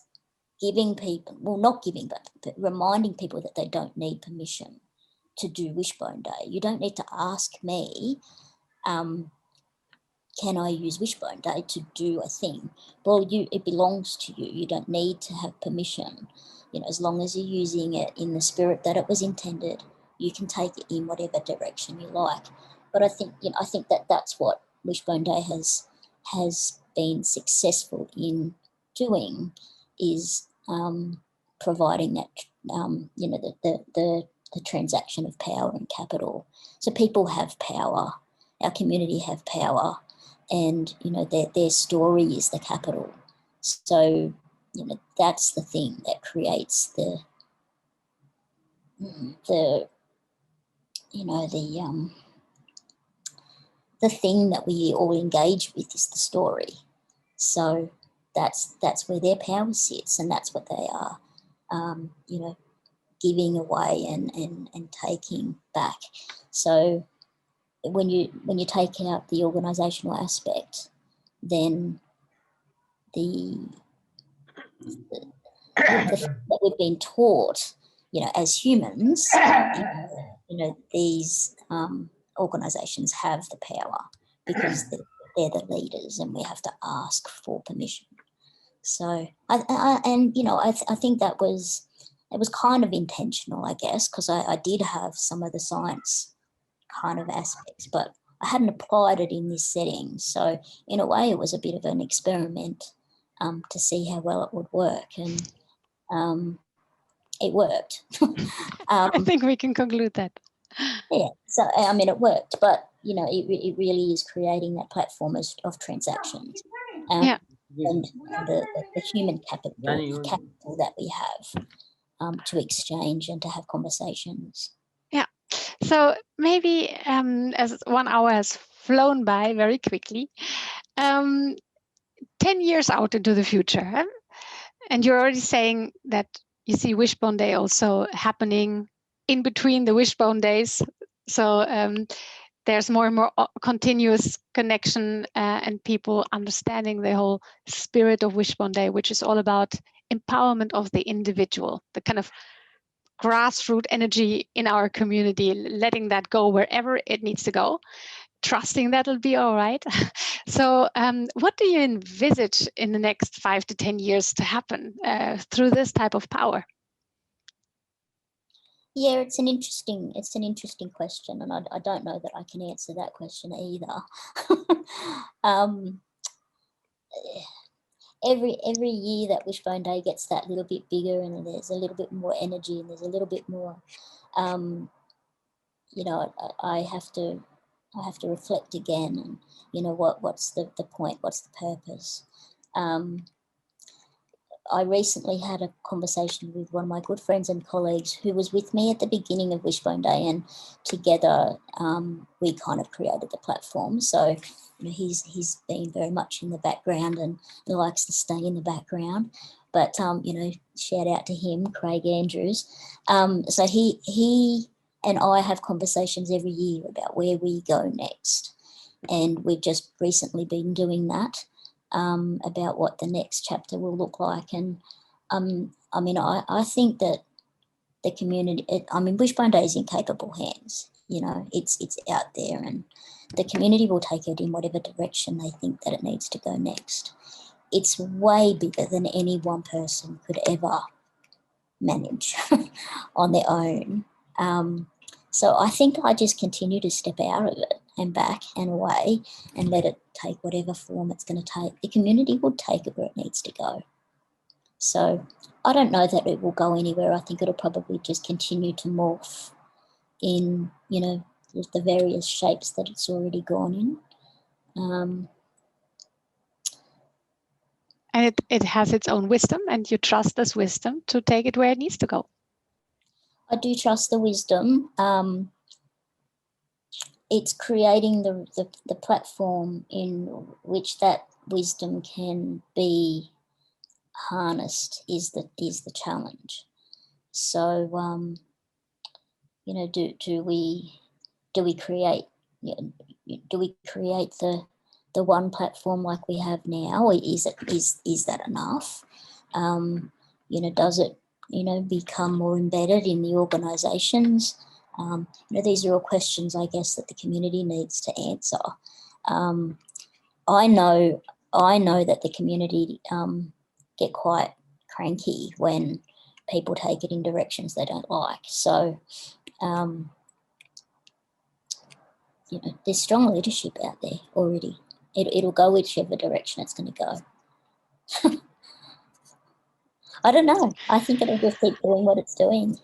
giving people, well, not giving, but reminding people that they don't need permission to do Wishbone Day. You don't need to ask me, can I use Wishbone Day to do a thing? Well, it belongs to you. You don't need to have permission. As long as you're using it in the spirit that it was intended, you can take it in whatever direction you like. But I think that that's what Wishbone Day has been successful in doing, is providing that the transaction of power and capital. So people have power. Our community have power, and their story is the capital. So that's the thing that creates the thing that we all engage with is the story. So that's where their power sits, and that's what they are, giving away and taking back. So when you take out the organisational aspect, then the that we've been taught, as humans, these organisations have the power because they're the leaders, and we have to ask for permission. So I think that was kind of intentional, I guess, because I did have some of the science kind of aspects, but I hadn't applied it in this setting. So in a way, it was a bit of an experiment to see how well it would work, and it worked. I think we can conclude that. Yeah, so it worked, but it really is creating that platform of transactions, and the human capital that we have to exchange and to have conversations. Yeah. So maybe as 1 hour has flown by very quickly, 10 years out into the future, and you're already saying that you see Wishbone Day also happening in between the Wishbone days. So there's more and more continuous connection and people understanding the whole spirit of Wishbone Day, which is all about empowerment of the individual, the kind of grassroots energy in our community, letting that go wherever it needs to go, trusting that it'll be all right. So what do you envisage in the next 5 to 10 years to happen through this type of power? Yeah, it's an interesting question, and I don't know that I can answer that question either. Every year that Wishbone Day gets that little bit bigger, and there's a little bit more energy, and there's a little bit more, I have to reflect again, and what's the point, what's the purpose. I recently had a conversation with one of my good friends and colleagues who was with me at the beginning of Wishbone Day, and together we kind of created the platform. So he's been very much in the background, and he likes to stay in the background. But shout out to him, Craig Andrews. So he and I have conversations every year about where we go next, and we've just recently been doing that. About what the next chapter will look like. And I think that the community, Wishbone Day is in capable hands. It's out there, and the community will take it in whatever direction they think that it needs to go next. It's way bigger than any one person could ever manage on their own. So I think I just continue to step out of it and back and away and let it take whatever form it's going to take. The community will take it where it needs to go. So I don't know that it will go anywhere. I think it'll probably just continue to morph in, the various shapes that it's already gone in. And it has its own wisdom, and you trust this wisdom to take it where it needs to go. I do trust the wisdom. It's creating the platform in which that wisdom can be harnessed is the challenge. So do we create the one platform like we have now, or is that enough? Does it become more embedded in the organisations? These are all questions, I guess, that the community needs to answer. I know that the community get quite cranky when people take it in directions they don't like. So, there's strong leadership out there already. It'll go whichever direction it's going to go. I don't know. I think it'll just keep doing what it's doing.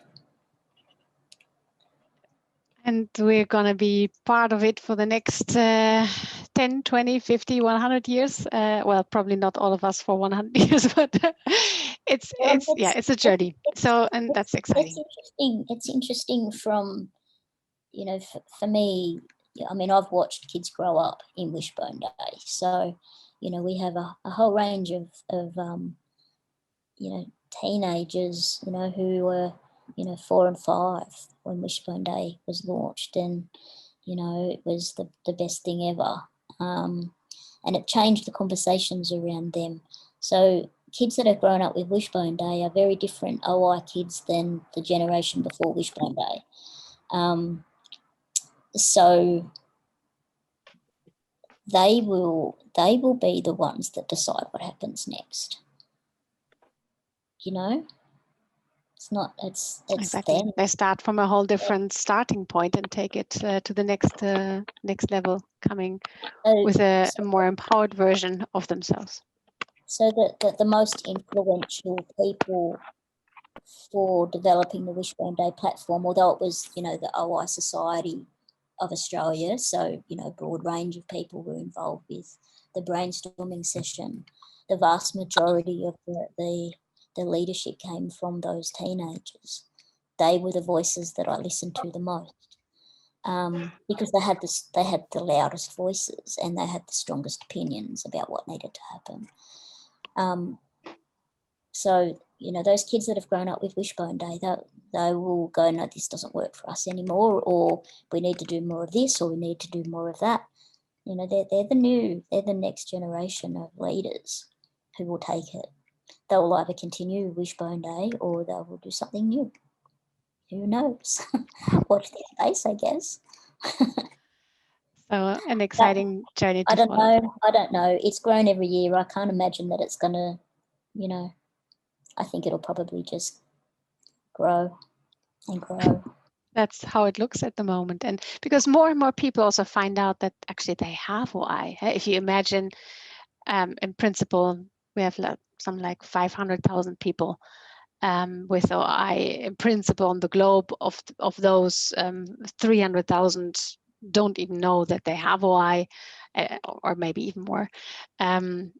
And we're going to be part of it for the next 10, 20, 50, 100 years. Well, probably not all of us for 100 years, but it's a journey. And that's exciting. It's interesting from, for me, I mean, I've watched kids grow up in Wishbone Day. So, we have a whole range of teenagers, who were, 4 and 5 when Wishbone Day was launched. And, it was the best thing ever. And it changed the conversations around them. So kids that have grown up with Wishbone Day are very different OI kids than the generation before Wishbone Day. So they will be the ones that decide what happens next. It's exactly them. They start from a whole different starting point and take it to the next level, coming with a more empowered version of themselves. So the most influential people for developing the Wishbone Day platform, although it was, the OI Society of Australia, so, a broad range of people were involved with the brainstorming session. The vast majority of the leadership came from those teenagers. They were the voices that I listened to the most, because they had the loudest voices and they had the strongest opinions about what needed to happen. So, those kids that have grown up with Wishbone Day, they will go, no, this doesn't work for us anymore, or we need to do more of this, or we need to do more of that. They're the next generation of leaders who will take it. They will either continue Wishbone Day or they will do something new. Who knows? Watch their space, I guess. So an exciting journey to follow. I don't know. It's grown every year. I can't imagine that it's going to, I think it'll probably just grow and grow. That's how it looks at the moment. And because more and more people also find out that actually they have OI. If you imagine, in principle, we have some 500,000 people with OI in principle on the globe. Of those, 300,000 don't even know that they have OI, or maybe even more. And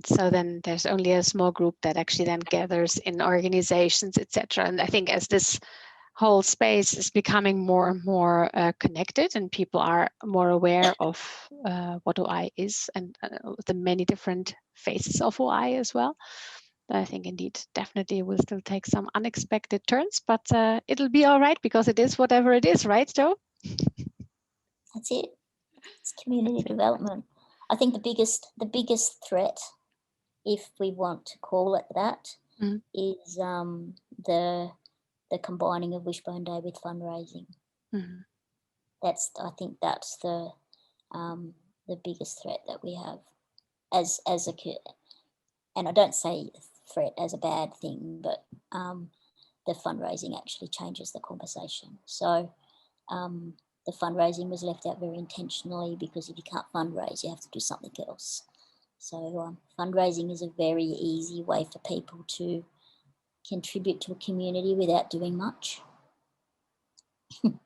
so then there's only a small group that actually then gathers in organizations, etc. And I think as this whole space is becoming more and more connected, and people are more aware of what OI is and the many different phases of OI as well. I think indeed, definitely will still take some unexpected turns, but it'll be all right because it is whatever it is, right, Jo? That's it. It's community development. I think the biggest threat, if we want to call it that, is the combining of Wishbone Day with fundraising. Mm-hmm. I think that's the biggest threat that we have as a kid. And I don't say threat as a bad thing, but the fundraising actually changes the conversation. So the fundraising was left out very intentionally, because if you can't fundraise, you have to do something else. So fundraising is a very easy way for people to contribute to a community without doing much. You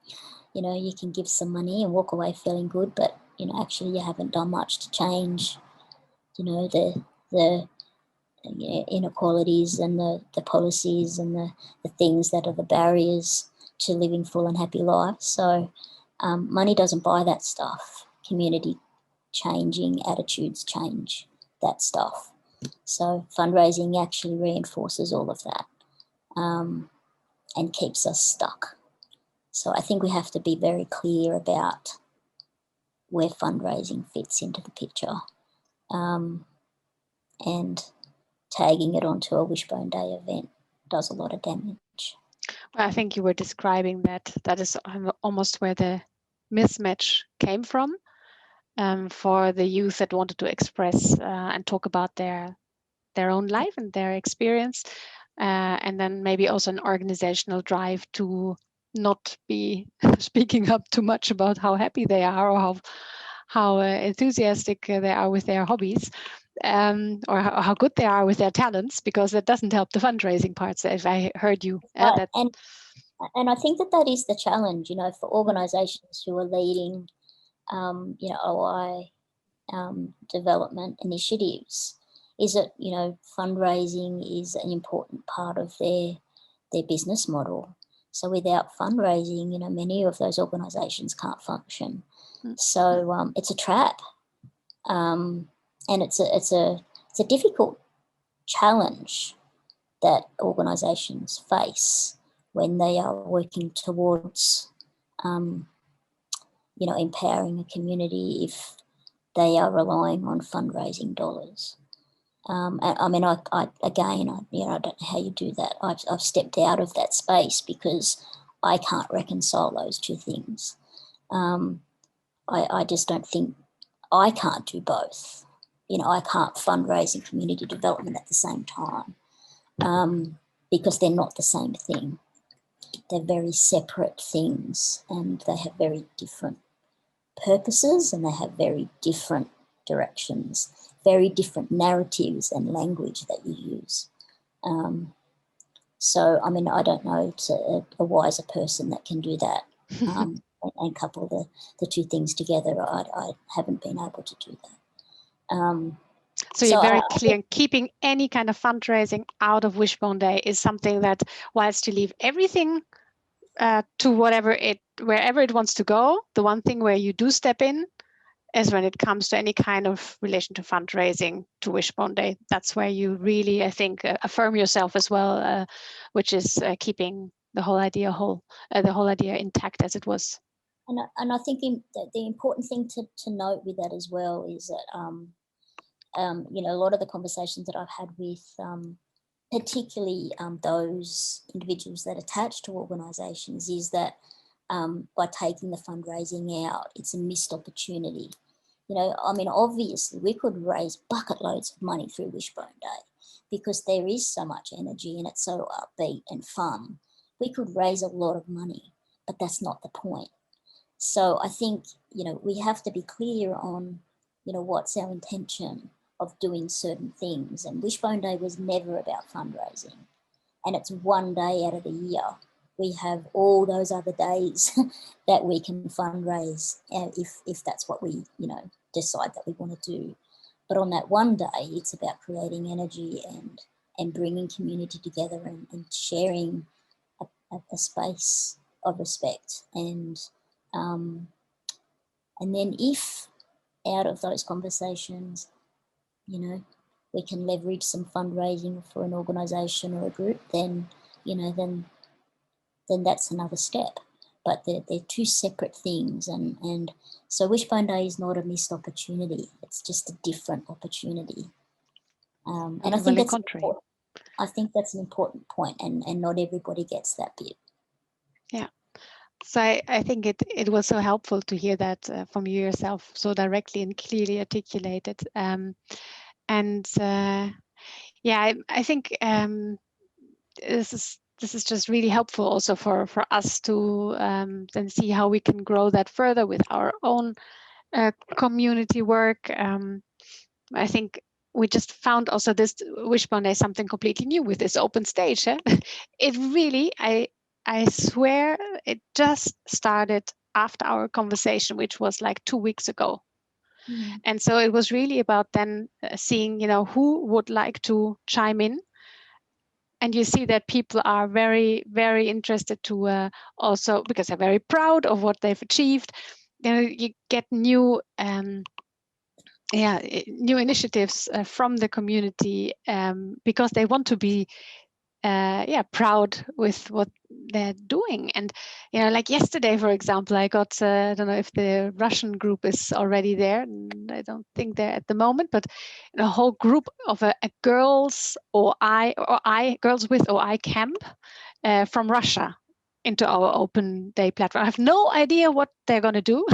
can give some money and walk away feeling good, but actually you haven't done much to change the inequalities and the policies and the things that are the barriers to living full and happy lives. So money doesn't buy that stuff. Community changing attitudes change that stuff. So fundraising actually reinforces all of that and keeps us stuck. So I think we have to be very clear about where fundraising fits into the picture, and tagging it onto a Wishbone Day event does a lot of damage. Well, I think you were describing that is almost where the mismatch came from. for the youth that wanted to express and talk about their own life and their experience, and then maybe also an organizational drive to not be speaking up too much about how happy they are or how enthusiastic they are with their hobbies, or how good they are with their talents, because that doesn't help the fundraising parts, if I heard you. Right. And I think that is the challenge, for organisations who are leading, OI development initiatives, is that, fundraising is an important part of their business model. So without fundraising, many of those organisations can't function. So it's a trap, and it's a difficult challenge that organisations face when they are working towards, empowering a community if they are relying on fundraising dollars. I mean, I don't know how you do that. I've stepped out of that space because I can't reconcile those two things. I just don't think I can't do both. I can't fundraise and community development at the same time, because they're not the same thing. They're very separate things, and they have very different purposes, and they have very different directions, very different narratives and language that you use. So, I mean, I don't know a wiser person that can do that and couple the two things together. I haven't been able to do that. So you're very clear. Keeping any kind of fundraising out of Wishbone Day is something that, whilst you leave everything to wherever it wants to go, the one thing where you do step in is when it comes to any kind of relation to fundraising to Wishbone Day. That's where you really, I think, affirm yourself as well, which is keeping the whole idea intact as it was. And I think the important thing to note with that as well is that a lot of the conversations that I've had with particularly those individuals that attach to organisations is that by taking the fundraising out, it's a missed opportunity. I mean, obviously we could raise bucket loads of money through Wishbone Day because there is so much energy and it's so upbeat and fun. We could raise a lot of money, but that's not the point. So I think, we have to be clear on, what's our intention of doing certain things. And Wishbone Day was never about fundraising. And it's one day out of the year. We have all those other days that we can fundraise if that's what we, decide that we want to do. But on that one day, it's about creating energy and bringing community together and sharing a space of respect. And then if out of those conversations, we can leverage some fundraising for an organisation or a group, then that's another step. But they're two separate things. And so Wishbone Day is not a missed opportunity. It's just a different opportunity. And I think that's important. I think that's an important point, and not everybody gets that bit. Yeah. So I think it was so helpful to hear that from you yourself, so directly and clearly articulated. I think this is just really helpful also for us to then see how we can grow that further with our own community work. I think we just found also this Wishbone Day something completely new with this open stage. It really, I swear, it just started after our conversation, which was like 2 weeks ago. And so it was really about then seeing, who would like to chime in. And you see that people are very, very interested to also, because they're very proud of what they've achieved. You get new new initiatives from the community because they want to be proud with what they're doing. And like yesterday, for example, I got I don't know if the Russian group is already there, and I don't think they're at the moment, but a whole group of a girls with OI camp from Russia into our open day platform. I have no idea what they're going to do,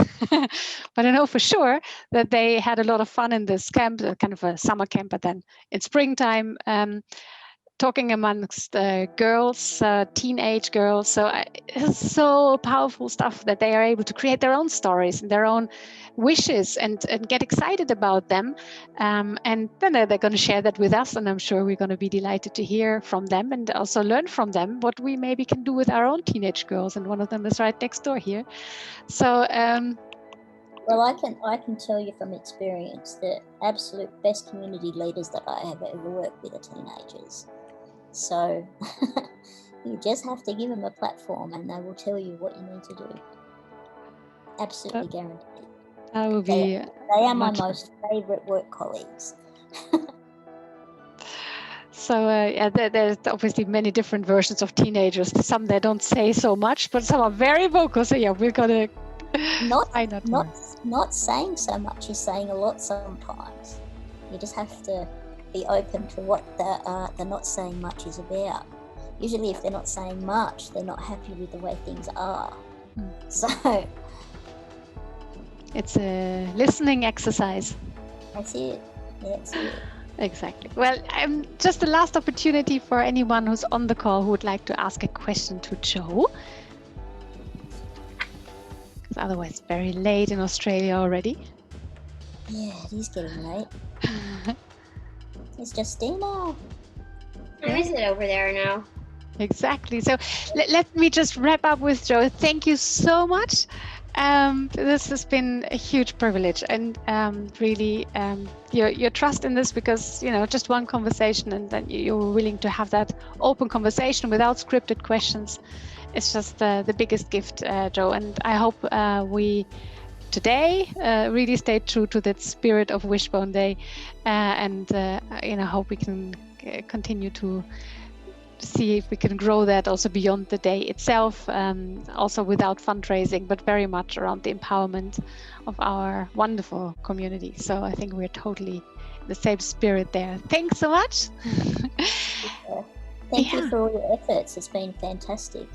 but I know for sure that they had a lot of fun in this camp, kind of a summer camp, but then in springtime, talking amongst girls, teenage girls. So it's so powerful stuff that they are able to create their own stories and their own wishes and get excited about them. And then they're going to share that with us. And I'm sure we're going to be delighted to hear from them and also learn from them what we maybe can do with our own teenage girls. And one of them is right next door here. So, well, I can tell you from experience, the absolute best community leaders that I have ever worked with are teenagers. So you just have to give them a platform and they will tell you what you need to do. Absolutely guaranteed. That would be they are my most favourite work colleagues. So there's obviously many different versions of teenagers. Some they don't say so much, but some are very vocal. So yeah, we're gonna not saying so much is saying a lot sometimes. You just have to be open to what the not saying much is about. Usually if they're not saying much, they're not happy with the way things are. So it's a listening exercise. That's it. That's it. Exactly. Well, just the last opportunity for anyone who's on the call who would like to ask a question to Jo. Because otherwise it's very late in Australia already. Yeah, it is getting late. It's Justina. How is it over there now? Exactly. So let me just wrap up with Jo. Thank you so much. This has been a huge privilege, and really your trust in this, because just one conversation and then you were willing to have that open conversation without scripted questions. It's just the biggest gift, Jo. And I hope we today really stayed true to that spirit of Wishbone Day, and hope we can continue to see if we can grow that also beyond the day itself, also without fundraising, but very much around the empowerment of our wonderful community. So I think we're totally in the same spirit there. Thanks so much. Thank you for all your efforts. It's been fantastic.